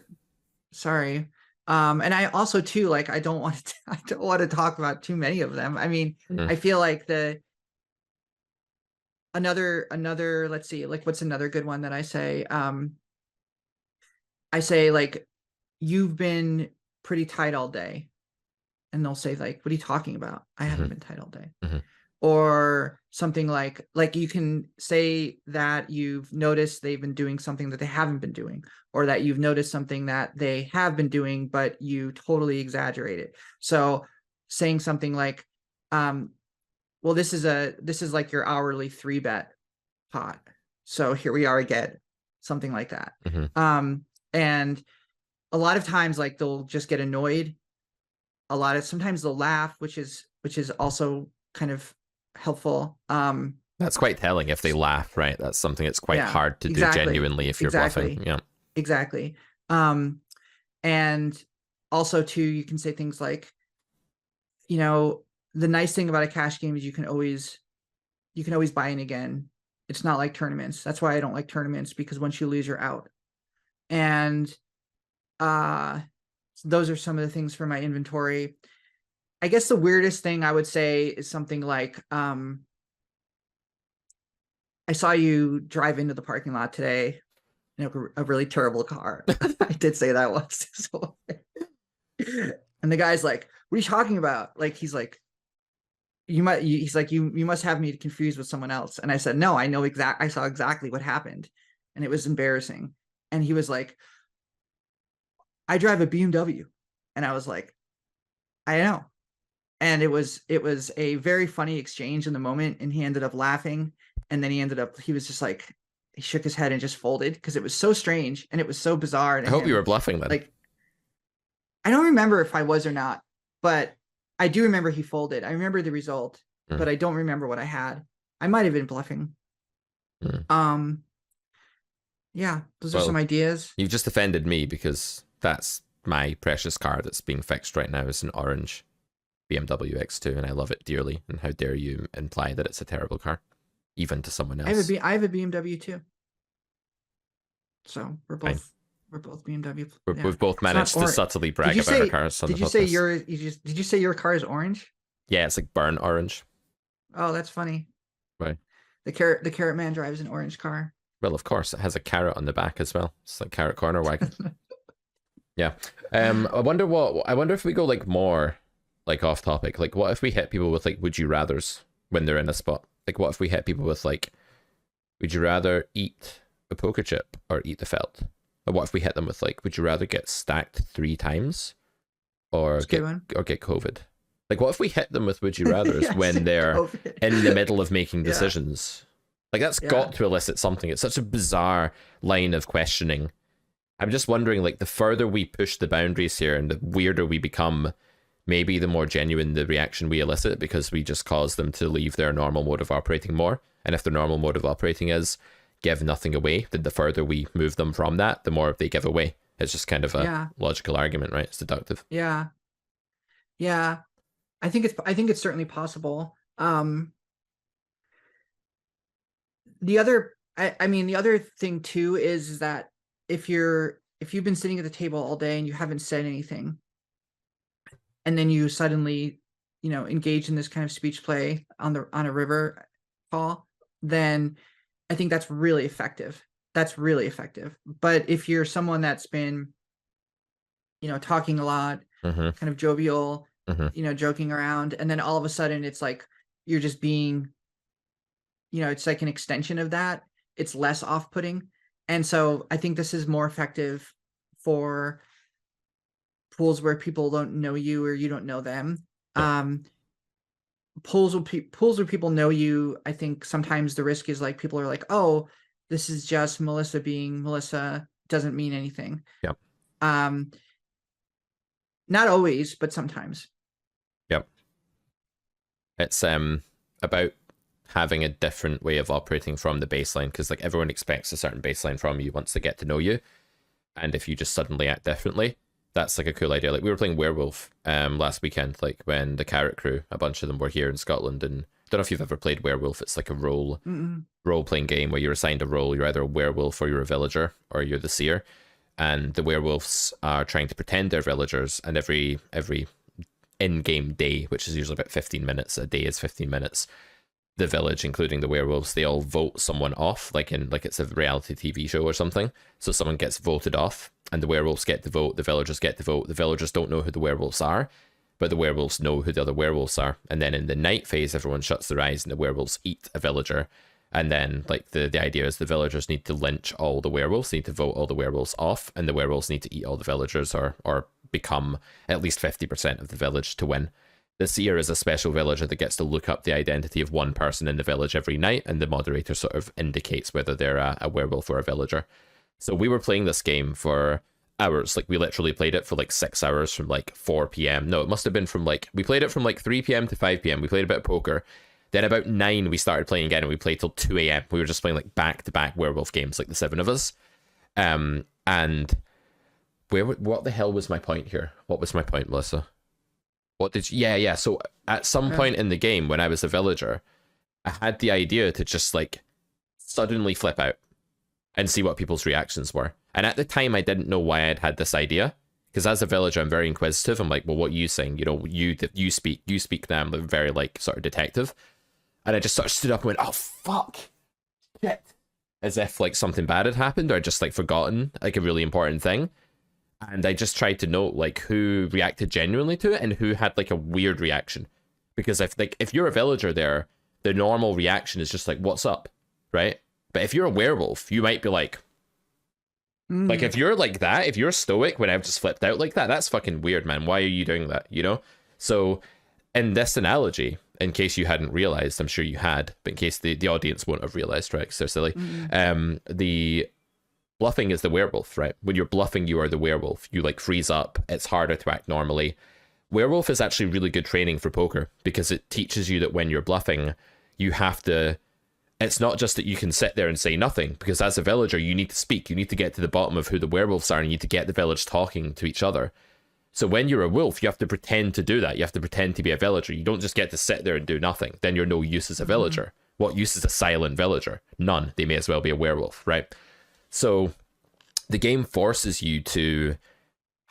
sorry. And I also too, like, I don't want to talk about too many of them. I mean, I feel like another, let's see, like, what's another good one that I say? I say like, you've been pretty tight all day. And they'll say like, what are you talking about? I haven't been tight all day. Or something like you can say that you've noticed they've been doing something that they haven't been doing, or that you've noticed something that they have been doing, but you totally exaggerate it. So saying something like, well, this is like your hourly 3-bet pot. So here we are again, something like that. And a lot of times, like, they'll just get annoyed. Sometimes they'll laugh, which is also kind of helpful. That's quite telling if they laugh, right? That's something that's quite hard to do genuinely if you're bluffing. Yeah, exactly. And also too, you can say things like, the nice thing about a cash game is you can always buy in again It's not like tournaments. That's why I don't like tournaments, because once you lose, you're out. And those are some of the things for my inventory. I guess the weirdest thing I would say is something like, I saw you drive into the parking lot today in a really terrible car. I did say that once. So, and the guy's like, "What are you talking about?" Like, he's like, he's like, you must have me confused with someone else. And I said, no, I saw exactly what happened. And it was embarrassing. And he was like, I drive a BMW. And I was like, I know. And it was a very funny exchange in the moment. And he ended up laughing. And then he was just like, he shook his head and just folded, because it was so strange and it was so bizarre. I hope you were bluffing then. Like, I don't remember if I was or not, but I do remember he folded. I remember the result, but I don't remember what I had. I might have been bluffing. Yeah, those are some ideas. You've just offended me, because that's my precious car that's being fixed right now. Is an orange BMW X2, and I love it dearly. And how dare you imply that it's a terrible car, even to someone else? I have a BMW too. So we're both. Fine. We're both BMW. We've both managed to subtly brag about our cars. Did you say your car is orange? Yeah, it's like burnt orange. Oh, that's funny. Right. The carrot man drives an orange car. Well, of course, it has a carrot on the back as well. It's like carrot corner wagon. Yeah. I wonder if we go like more like off topic. Like, what if we hit people with like would you rathers when they're in a spot? Like, what if we hit people with like, would you rather eat a poker chip or eat the felt? Or what if we hit them with like, would you rather get stacked 3 times or get COVID? Like, what if we hit them with would you rathers when they're in the middle of making decisions? Like, that's got to elicit something. It's such a bizarre line of questioning. I'm just wondering, like, the further we push the boundaries here and the weirder we become, maybe the more genuine the reaction we elicit, because we just cause them to leave their normal mode of operating more. And if their normal mode of operating is give nothing away, then the further we move them from that, the more they give away. It's just kind of a logical argument, right? It's deductive. Yeah. I think it's certainly possible. The other thing too is that if you've been sitting at the table all day and you haven't said anything, and then you suddenly, engage in this kind of speech play on a river call, then I think that's really effective. But if you're someone that's been, talking a lot, kind of jovial, joking around, and then all of a sudden it's like you're just being, it's like an extension of that. It's less off-putting. And so I think this is more effective for pools where people don't know you or you don't know them. Pools where people know you, I think sometimes the risk is like people are like, oh, this is just Melissa being Melissa, doesn't mean anything. Yep. Not always, but sometimes. Yep. It's about having a different way of operating from the baseline, because like everyone expects a certain baseline from you once they get to know you, and if you just suddenly act differently, that's like a cool idea. Like, we were playing Werewolf last weekend, like when the Carrot crew, a bunch of them were here in Scotland, and I don't know if you've ever played Werewolf. It's like a role-playing game where you're assigned a role. You're either a werewolf or you're a villager or you're the seer, and the werewolves are trying to pretend they're villagers, and every in-game day, which is usually about 15 minutes, a day is 15 minutes, the village, including the werewolves, they all vote someone off, like it's a reality TV show or something. So someone gets voted off, and the werewolves get to vote, the villagers get to vote. The villagers don't know who the werewolves are, but the werewolves know who the other werewolves are. And then in the night phase, everyone shuts their eyes and the werewolves eat a villager. And then like the idea is the villagers need to lynch all the werewolves, need to vote all the werewolves off, and the werewolves need to eat all the villagers or become at least 50% of the village to win. The seer is a special villager that gets to look up the identity of one person in the village every night, and the moderator sort of indicates whether they're a werewolf or a villager. So we were playing this game for hours. Like, we literally played it for like 6 hours from like 4 p.m. No, it must have been from like, we played it from like 3 p.m. to 5 p.m. We played a bit of poker. Then about 9 we started playing again, and we played till 2 a.m. We were just playing like back-to-back werewolf games, like the 7 of us. And what the hell was my point here? What was my point, Melissa? What did you... Yeah. So at some point in the game, when I was a villager, I had the idea to just like suddenly flip out and see what people's reactions were. And at the time, I didn't know why I'd had this idea, because as a villager, I'm very inquisitive. I'm like, well, what are you saying? You know, you speak now. I'm very like sort of detective. And I just sort of stood up and went, oh, fuck, shit. As if like something bad had happened, or I'd just like forgotten like a really important thing. And I just tried to note like who reacted genuinely to it and who had like a weird reaction. Because if you're a villager there, the normal reaction is just like, what's up? Right? But if you're a werewolf, you might be like if you're like that, if you're stoic when I've just flipped out like that, that's fucking weird, man. Why are you doing that? You know? So in this analogy, in case you hadn't realized, I'm sure you had, but in case the audience won't have realized, right? Because they're silly. The bluffing is the werewolf, right? When you're bluffing, you are the werewolf. You like freeze up. It's harder to act normally. Werewolf is actually really good training for poker because it teaches you that when you're bluffing, you have to. It's not just that you can sit there and say nothing, because as a villager, you need to speak. You need to get to the bottom of who the werewolves are, and you need to get the village talking to each other. So when you're a wolf, you have to pretend to do that. You have to pretend to be a villager. You don't just get to sit there and do nothing. Then you're no use as a villager. What use is a silent villager? None. They may as well be a werewolf, right? So the game forces you to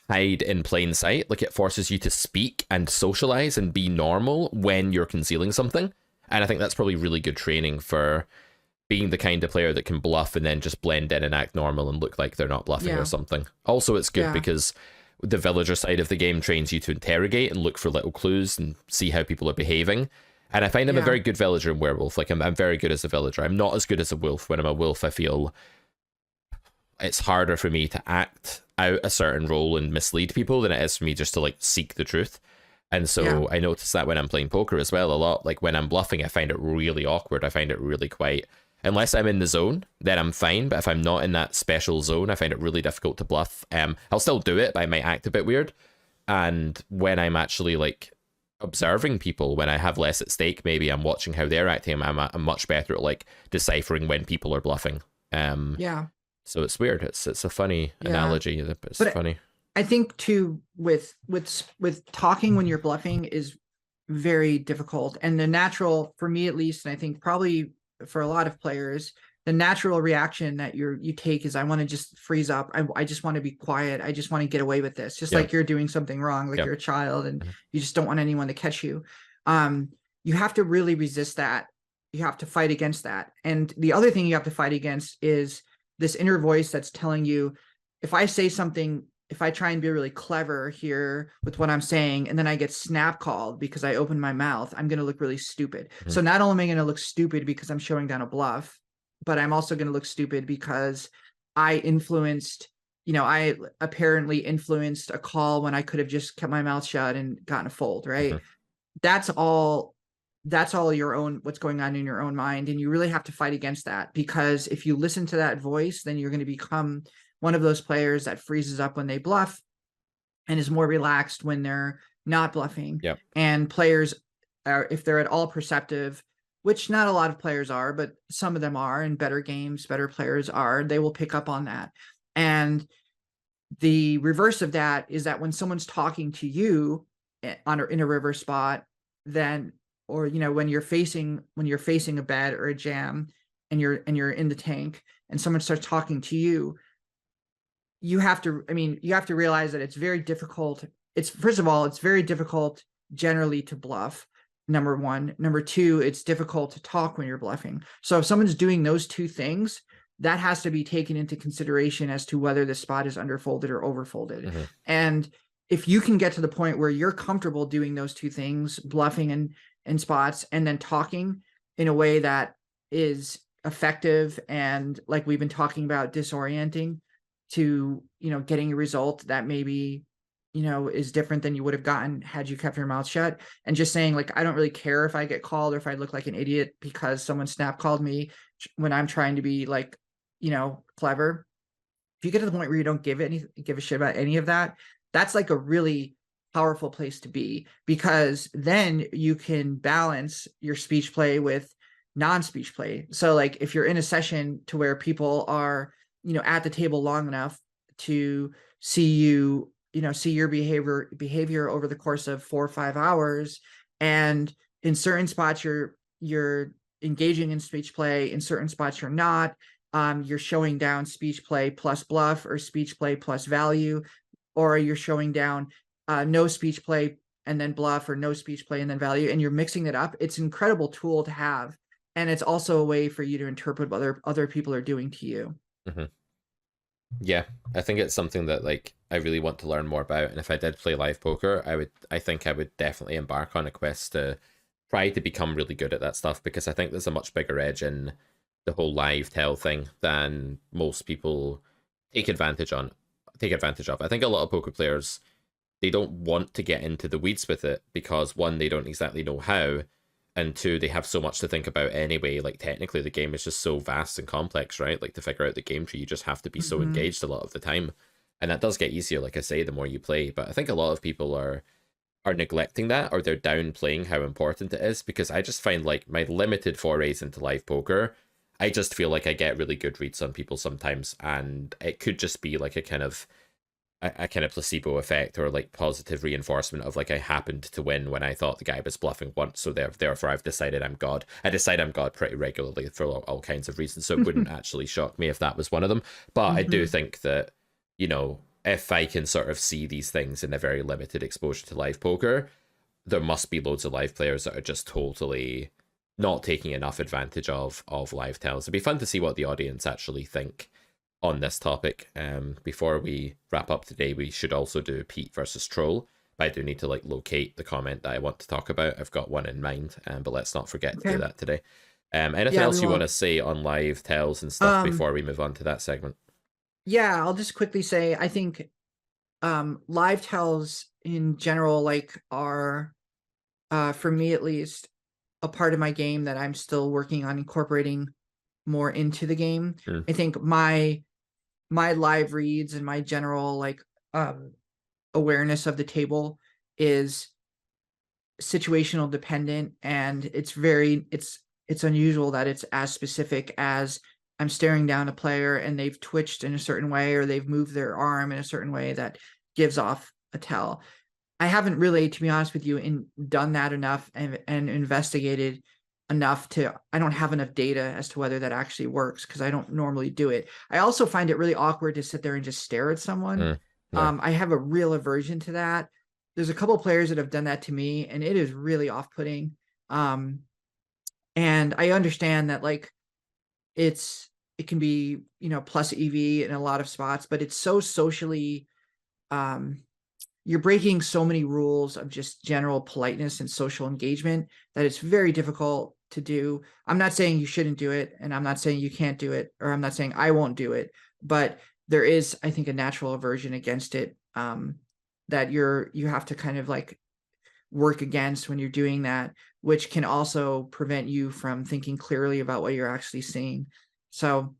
hide in plain sight. Like, it forces you to speak and socialize and be normal when you're concealing something. And I think that's probably really good training for being the kind of player that can bluff and then just blend in and act normal and look like they're not bluffing or something. Also, it's good because the villager side of the game trains you to interrogate and look for little clues and see how people are behaving. And I find I'm a very good villager in Werewolf. Like, I'm very good as a villager. I'm not as good as a wolf. When I'm a wolf, I feel it's harder for me to act out a certain role and mislead people than it is for me just to like seek the truth. And so I notice that when I'm playing poker as well a lot. Like, when I'm bluffing, I find it really awkward. I find it really quite, unless I'm in the zone, then I'm fine. But if I'm not in that special zone, I find it really difficult to bluff. I'll still do it, but I might act a bit weird. And when I'm actually like observing people, when I have less at stake, maybe I'm watching how they're acting, I'm much better at like deciphering when people are bluffing. So it's weird. It's a funny analogy. It's funny. I think too, with talking when you're bluffing is very difficult, and the natural, for me at least, and I think probably for a lot of players, the natural reaction that you take is, I want to just freeze up. I just want to be quiet. I just want to get away with this. Just like you're doing something wrong, like you're a child and you just don't want anyone to catch you. You have to really resist that. You have to fight against that. And the other thing you have to fight against is this inner voice that's telling you, if I say something, if I try and be really clever here with what I'm saying, and then I get snap called because I open my mouth, I'm going to look really stupid. So not only am I going to look stupid because I'm showing down a bluff, but I'm also going to look stupid because I apparently influenced a call when I could have just kept my mouth shut and gotten a fold, right? That's all your own, what's going on in your own mind. And you really have to fight against that, because if you listen to that voice, then you're going to become one of those players that freezes up when they bluff and is more relaxed when they're not bluffing. And players are, if they're at all perceptive, which not a lot of players are, but some of them are, in better games, better players are, they will pick up on that. And the reverse of that is that when someone's talking to you in a river spot, then, or, when you're facing a bet or a jam and you're in the tank and someone starts talking to you, you have to realize that it's very difficult. First of all, it's very difficult generally to bluff. Number one. Number two, it's difficult to talk when you're bluffing. So if someone's doing those two things, that has to be taken into consideration as to whether the spot is underfolded or overfolded. And if you can get to the point where you're comfortable doing those two things, bluffing and spots, and then talking in a way that is effective and, like we've been talking about, disorienting to, getting a result that maybe, is different than you would have gotten had you kept your mouth shut, and just saying, like, I don't really care if I get called or if I look like an idiot because someone snap called me when I'm trying to be like, clever. If you get to the point where you don't give a shit about any of that, that's like a really powerful place to be, because then you can balance your speech play with non-speech play. So like, if you're in a session to where people are, at the table long enough to see your behavior over the course of 4 or 5 hours, and in certain spots you're engaging in speech play. In certain spots, you're not. You're showing down speech play plus bluff or speech play plus value, or you're showing down no speech play and then bluff, or no speech play and then value, and you're mixing it up. It's an incredible tool to have. And it's also a way for you to interpret what other people are doing to you. Mm-hmm. Yeah, I think it's something that like I really want to learn more about. And if I did play live poker, I think I would definitely embark on a quest to try to become really good at that stuff, because I think there's a much bigger edge in the whole live tell thing than most people take advantage of. I think a lot of poker players, they don't want to get into the weeds with it because, one, they don't exactly know how, and two, they have so much to think about anyway. Like, technically the game is just so vast and complex, right? Like, to figure out the game tree, you just have to be so engaged a lot of the time, and that does get easier, like I say, the more you play. But I think a lot of people are neglecting that, or they're downplaying how important it is, because I just find, like, my limited forays into live poker, I just feel like I get really good reads on people sometimes, and it could just be like a kind of placebo effect, or like positive reinforcement of like I happened to win when I thought the guy was bluffing once, so therefore I've decided I'm God. I decide I'm God pretty regularly for all kinds of reasons, so it wouldn't actually shock me if that was one of them. But I do think that, you know, if I can sort of see these things in a very limited exposure to live poker, there must be loads of live players that are just totally not taking enough advantage of live tells. It'd be fun to see what the audience actually think on this topic. Before we wrap up today, we should also do Pete versus Troll. But I do need to like locate the comment that I want to talk about. I've got one in mind, but let's not forget to do that today. Anything else you want to say on live tells and stuff before we move on to that segment? Yeah, I'll just quickly say, I think live tells in general, like, are for me at least, a part of my game that I'm still working on incorporating more into the game. I think my live reads and my general like awareness of the table is situational dependent, and it's unusual that it's as specific as I'm staring down a player and they've twitched in a certain way, or they've moved their arm in a certain way that gives off a tell. I haven't really, to be honest with you, done that enough and investigated enough I don't have enough data as to whether that actually works, because I don't normally do it. I also find it really awkward to sit there and just stare at someone. I have a real aversion to that. There's a couple of players that have done that to me, and it is really off-putting. And I understand that, like, it can be, you know, plus EV in a lot of spots, but it's so socially, you're breaking so many rules of just general politeness and social engagement that it's very difficult to do. I'm not saying you shouldn't do it, and I'm not saying you can't do it, or I'm not saying I won't do it, but there is, I think, a natural aversion against it that you have to kind of like work against when you're doing that, which can also prevent you from thinking clearly about what you're actually seeing. So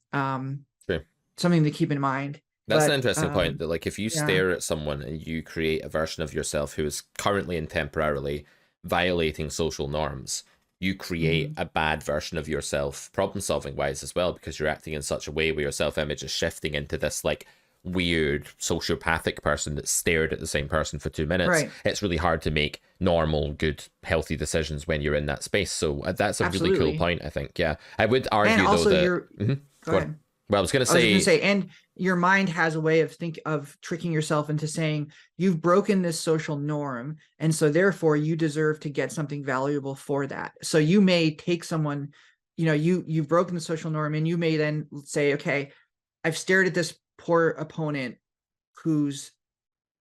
something to keep in mind. That's an interesting point, that like if you stare at someone and you create a version of yourself who is currently and temporarily violating social norms, you create a bad version of yourself problem solving wise as well, because you're acting in such a way where your self-image is shifting into this like weird sociopathic person that stared at the same person for 2 minutes. Right. It's really hard to make normal, good, healthy decisions when you're in that space. So that's a really cool point, I think. Yeah, I would argue and also though that go ahead. Well, I was going to say, and your mind has a way of tricking yourself into saying you've broken this social norm, and so therefore you deserve to get something valuable for that. So you may take someone, you know, you've broken the social norm, and you may then say, okay, I've stared at this poor opponent who's,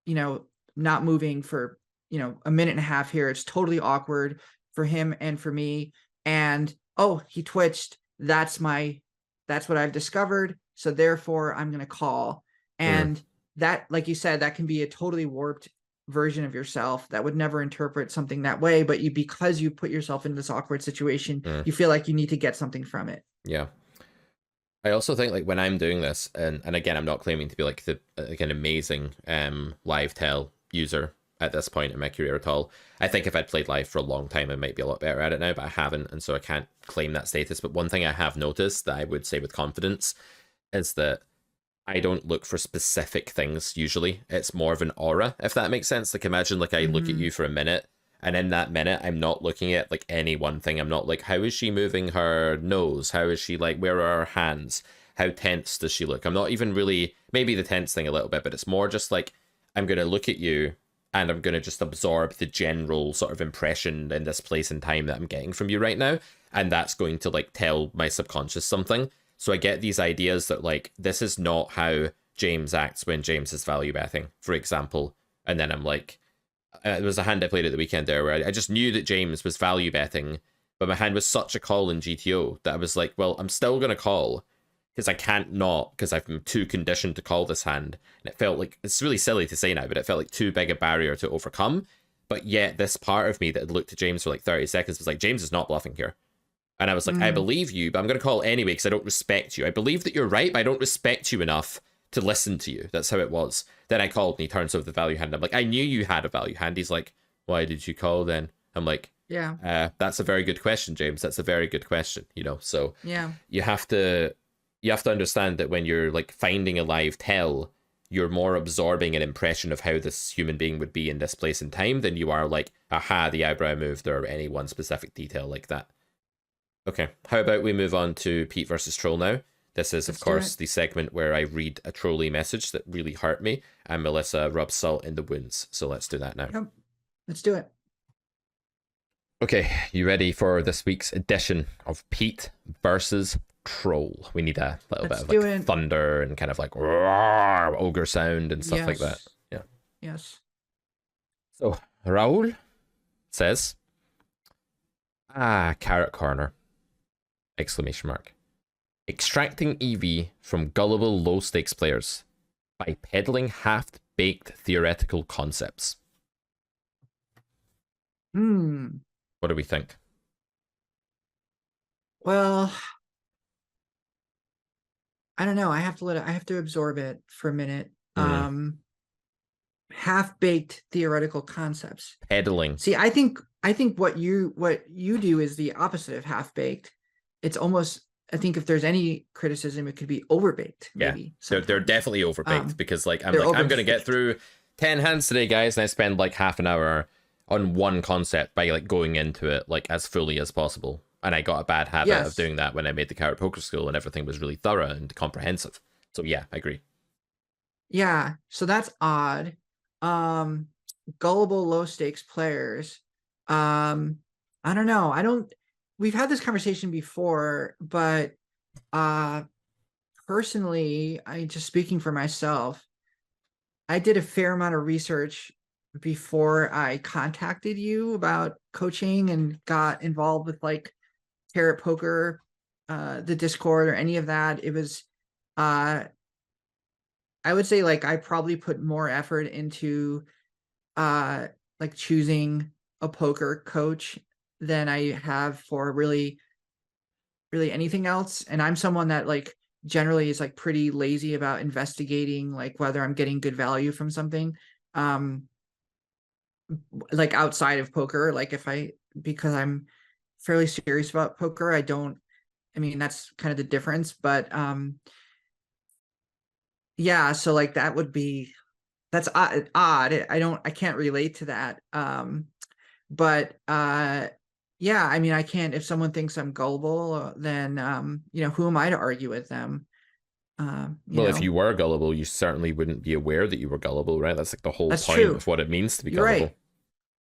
you know, not moving for, you know, a minute and a half here. It's totally awkward for him and for me. And oh, he twitched. That's what I've discovered. So therefore I'm going to call. And that, like you said, that can be a totally warped version of yourself that would never interpret something that way. But because you put yourself in this awkward situation, you feel like you need to get something from it. Yeah. I also think like when I'm doing this, and again, I'm not claiming to be like an amazing live tell user at this point in my career at all. I think if I'd played live for a long time, I might be a lot better at it now, but I haven't, and so I can't claim that status. But one thing I have noticed that I would say with confidence is that I don't look for specific things usually. It's more of an aura, if that makes sense. Like imagine like I look at you for a minute And in that minute, I'm not looking at like any one thing. I'm not like, how is she moving her nose? How is she like, where are her hands? How tense does she look? I'm not even really, maybe the tense thing a little bit, but it's more just like, I'm going to look at you and I'm going to just absorb the general sort of impression in this place and time that I'm getting from you right now. And that's going to like tell my subconscious something. So I get these ideas that like, this is not how James acts when James is value betting, for example. And then I'm like, there was a hand I played at the weekend there where I just knew that James was value betting, but my hand was such a call in GTO that I was like, well, I'm still going to call because I can't not, because I'm too conditioned to call this hand. And it felt like, it's really silly to say now, but it felt like too big a barrier to overcome. But yet this part of me that had looked at James for like 30 seconds was like, James is not bluffing here. And I was like, I believe you, but I'm going to call anyway because I don't respect you. I believe that you're right, but I don't respect you enough to listen to you. That's how it was. Then I called and he turns over the value hand. I'm like, I knew you had a value hand. He's like, why did you call then? I'm like, Yeah. That's a very good question, James. That's a very good question, you know? So Yeah. you have to understand that when you're like finding a live tell, you're more absorbing an impression of how this human being would be in this place and time than you are like, aha, the eyebrow moved or any one specific detail like that. Okay, how about we move on to Pete versus Troll now? This is, of course, the segment where I read a trolly message that really hurt me, and Melissa rubs salt in the wounds. So let's do that now. Yep. Let's do it. Okay, you ready for this week's edition of Pete versus Troll? We need a little bit of like thunder and kind of like roar, ogre sound and stuff like that. Yeah. Yes. So Raul says, carrot corner! Exclamation mark. Extracting EV from gullible low-stakes players by peddling half-baked theoretical concepts. What do we think? Well, I don't know. I have to absorb it for a minute. Half-baked theoretical concepts. Peddling. See, I think what you do is the opposite of half-baked. It's almost, I think if there's any criticism, it could be overbaked. Maybe. Yeah, they're definitely overbaked because like I'm going to get through 10 hands today, guys, and I spend like half an hour on one concept by like going into it like as fully as possible. And I got a bad habit of doing that when I made the Carrot Poker School and everything was really thorough and comprehensive. So yeah, I agree. Yeah, so that's odd. Gullible low stakes players. I don't know. We've had this conversation before, but personally, I just speaking for myself, I did a fair amount of research before I contacted you about coaching and got involved with like Carrot Poker, the Discord or any of that. It was I would say like I probably put more effort into like choosing a poker coach than I have for really anything else. And I'm someone that like generally is like pretty lazy about investigating like whether I'm getting good value from something. Like outside of poker, like because I'm fairly serious about poker, I mean that's kind of the difference, but yeah, so like that's odd. I can't relate to that. But yeah, I mean I can't, if someone thinks I'm gullible, then who am I to argue with them? If you were gullible, you certainly wouldn't be aware that you were gullible, right? That's like the whole point of what it means to be gullible. Right.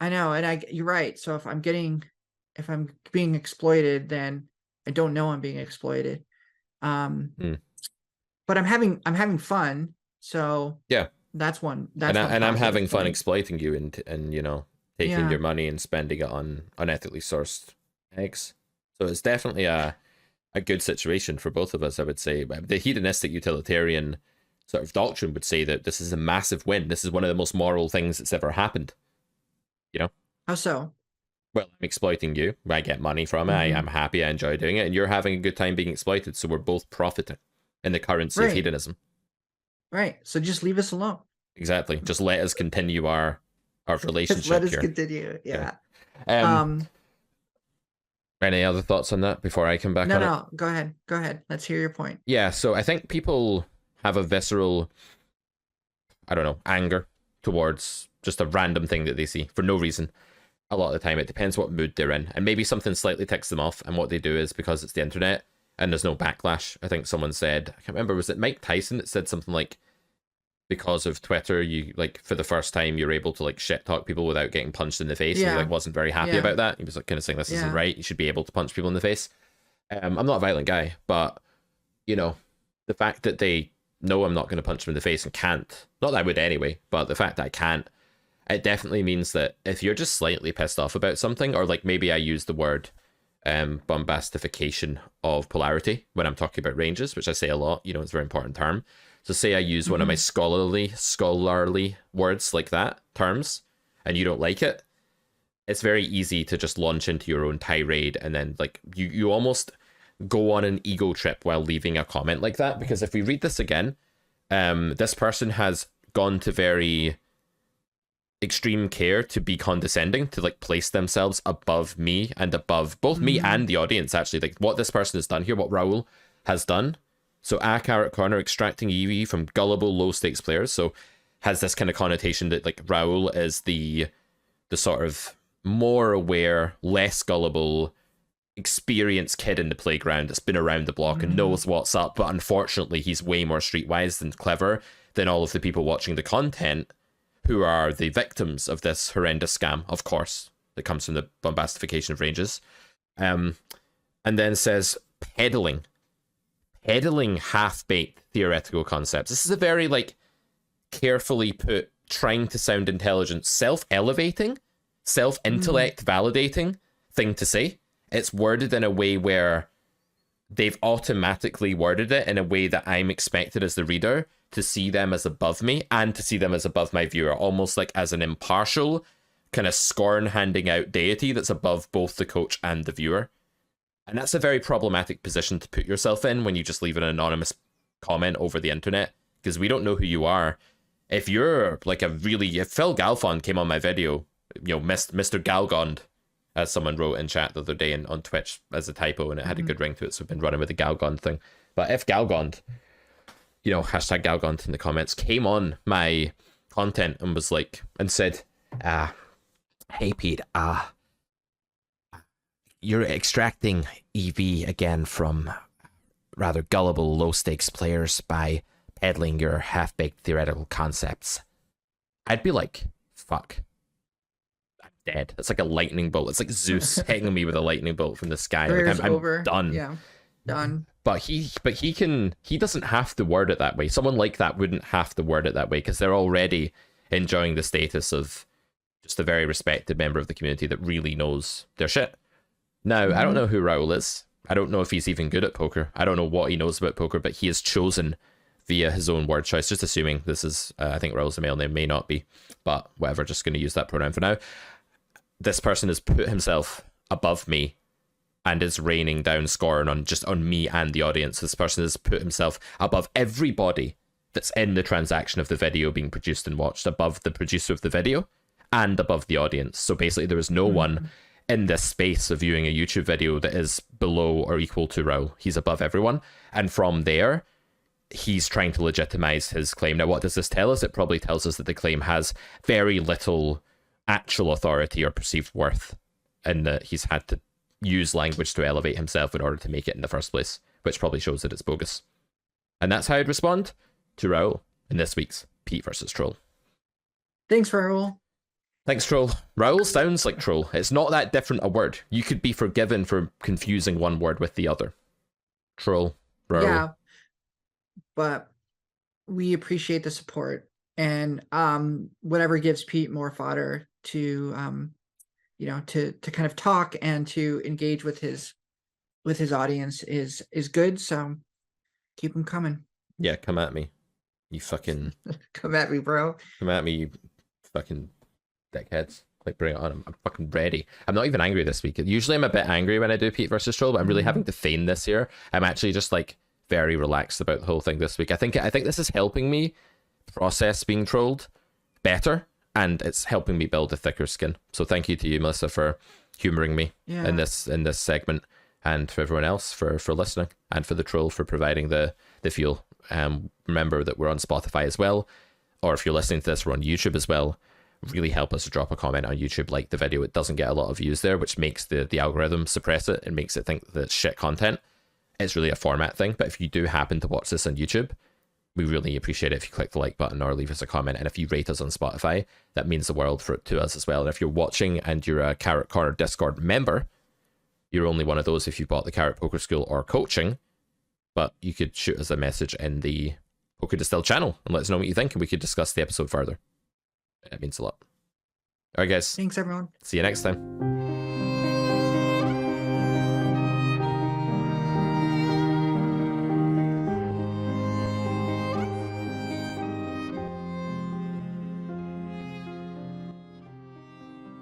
I know, and you're right. So if I'm being exploited, then I don't know I'm being exploited. But I'm having fun. So yeah, that's one. And I'm having fun exploiting you and taking your money and spending it on unethically sourced eggs. So it's definitely a good situation for both of us, I would say. The hedonistic utilitarian sort of doctrine would say that this is a massive win. This is one of the most moral things that's ever happened. You know? How so? Well, I'm exploiting you. I get money from it. I'm happy. I enjoy doing it. And you're having a good time being exploited. So we're both profiting in the currency of hedonism. Right. So just leave us alone. Exactly. Just let us continue our relationship. Let us continue. Yeah. Any other thoughts on that before I come back on it? No, go ahead. Let's hear your point. Yeah, so I think people have a visceral, I don't know, anger towards just a random thing that they see for no reason. a lot of the time. It depends what mood they're in, and maybe something slightly ticks them off, and what they do is, because it's the internet and there's no backlash. I think someone said, I can't remember, was it Mike Tyson that said something like, because of Twitter, you like for the first time you're able to like shit talk people without getting punched in the face. And he like wasn't very happy about that. He was like kind of saying this isn't right. You should be able to punch people in the face. I'm not a violent guy, but you know, the fact that they know I'm not going to punch them in the face and can't, not that I would anyway, but the fact that I can't, it definitely means that if you're just slightly pissed off about something, or like maybe I use the word bombastification of polarity when I'm talking about ranges, which I say a lot, you know, it's a very important term. So say I use one of my scholarly words like that, terms, and you don't like it, it's very easy to just launch into your own tirade, and then like you almost go on an ego trip while leaving a comment like that. Because if we read this again, this person has gone to very extreme care to be condescending, to like place themselves above me and above both me and the audience. Actually, like what this person has done here, what Raul has done. So Carrot Corner, extracting EV from gullible low stakes players. So has this kind of connotation that like Raul is the sort of more aware, less gullible, experienced kid in the playground that's been around the block and knows what's up, but unfortunately he's way more streetwise and clever than all of the people watching the content who are the victims of this horrendous scam, of course, that comes from the bombastification of ranges. And then says peddling half-baked theoretical concepts. This is a very like carefully put, trying to sound intelligent, self-elevating, self-intellect validating thing to say. It's worded in a way where they've automatically worded it in a way that I'm expected as the reader to see them as above me and to see them as above my viewer, almost like as an impartial kind of scorn handing out deity that's above both the coach and the viewer. And that's a very problematic position to put yourself in when you just leave an anonymous comment over the internet, because we don't know who you are. If you're like if Phil Galfond came on my video, you know, Mr. Galgond, as someone wrote in chat the other day on Twitch as a typo, and it had a good ring to it, so I've been running with the Galgond thing. But if Galgond, you know, hashtag Galgond in the comments, came on my content and was like, and said, hey Pete, you're extracting EV again from rather gullible low stakes players by peddling your half-baked theoretical concepts, I'd be like, fuck, dead. It's like a lightning bolt. It's like Zeus hitting me with a lightning bolt from the sky. Like, I'm done. Yeah, done. But he doesn't have to word it that way. Someone like that wouldn't have to word it that way, because they're already enjoying the status of just a very respected member of the community that really knows their shit. Now, I don't know who Raul is. I don't know if he's even good at poker. I don't know what he knows about poker, but he has chosen via his own word choice, just assuming this is, I think Raul's a male name, may not be, but whatever, just going to use that pronoun for now. This person has put himself above me and is raining down scorn on me and the audience. This person has put himself above everybody that's in the transaction of the video being produced and watched, above the producer of the video and above the audience. So basically there is no one in this space of viewing a YouTube video that is below or equal to Raul. He's above everyone. And from there, he's trying to legitimize his claim. Now, what does this tell us? It probably tells us that the claim has very little actual authority or perceived worth, and that he's had to use language to elevate himself in order to make it in the first place, which probably shows that it's bogus. And that's how I'd respond to Raul in this week's Pete versus Troll. Thanks, Raul. Thanks, Troll. Raul sounds like Troll. It's not that different a word. You could be forgiven for confusing one word with the other. Troll. Raul. Yeah, but we appreciate the support, and whatever gives Pete more fodder to to kind of talk and to engage with his audience is good. So keep them coming. Yeah, come at me, you fucking come at me, bro. Come at me, you fucking dickheads. Like, bring it on. I'm fucking ready. I'm not even angry this week. Usually I'm a bit angry when I do Pete versus Troll, but I'm really having to feign this year. I'm actually just like very relaxed about the whole thing this week. I think this is helping me process being trolled better, and it's helping me build a thicker skin. So thank you to you, Melissa, for humoring me in this segment, and for everyone else for listening, and for the Troll for providing the fuel. Remember that we're on Spotify as well, or if you're listening to this, we're on YouTube as well. really help us to drop a comment on YouTube, like the video. It doesn't get a lot of views there, which makes the algorithm suppress it and makes it think that it's shit content. It's really a format thing. But if you do happen to watch this on YouTube, we really appreciate it if you click the like button or leave us a comment. And if you rate us on Spotify, that means the world to us as well. And if you're watching and you're a Carrot Corner Discord member, you're only one of those if you bought the Carrot Poker School or coaching. But you could shoot us a message in the Poker Distilled channel and let us know what you think, and we could discuss the episode further. It means a lot. All right, guys. Thanks, everyone. See you next time.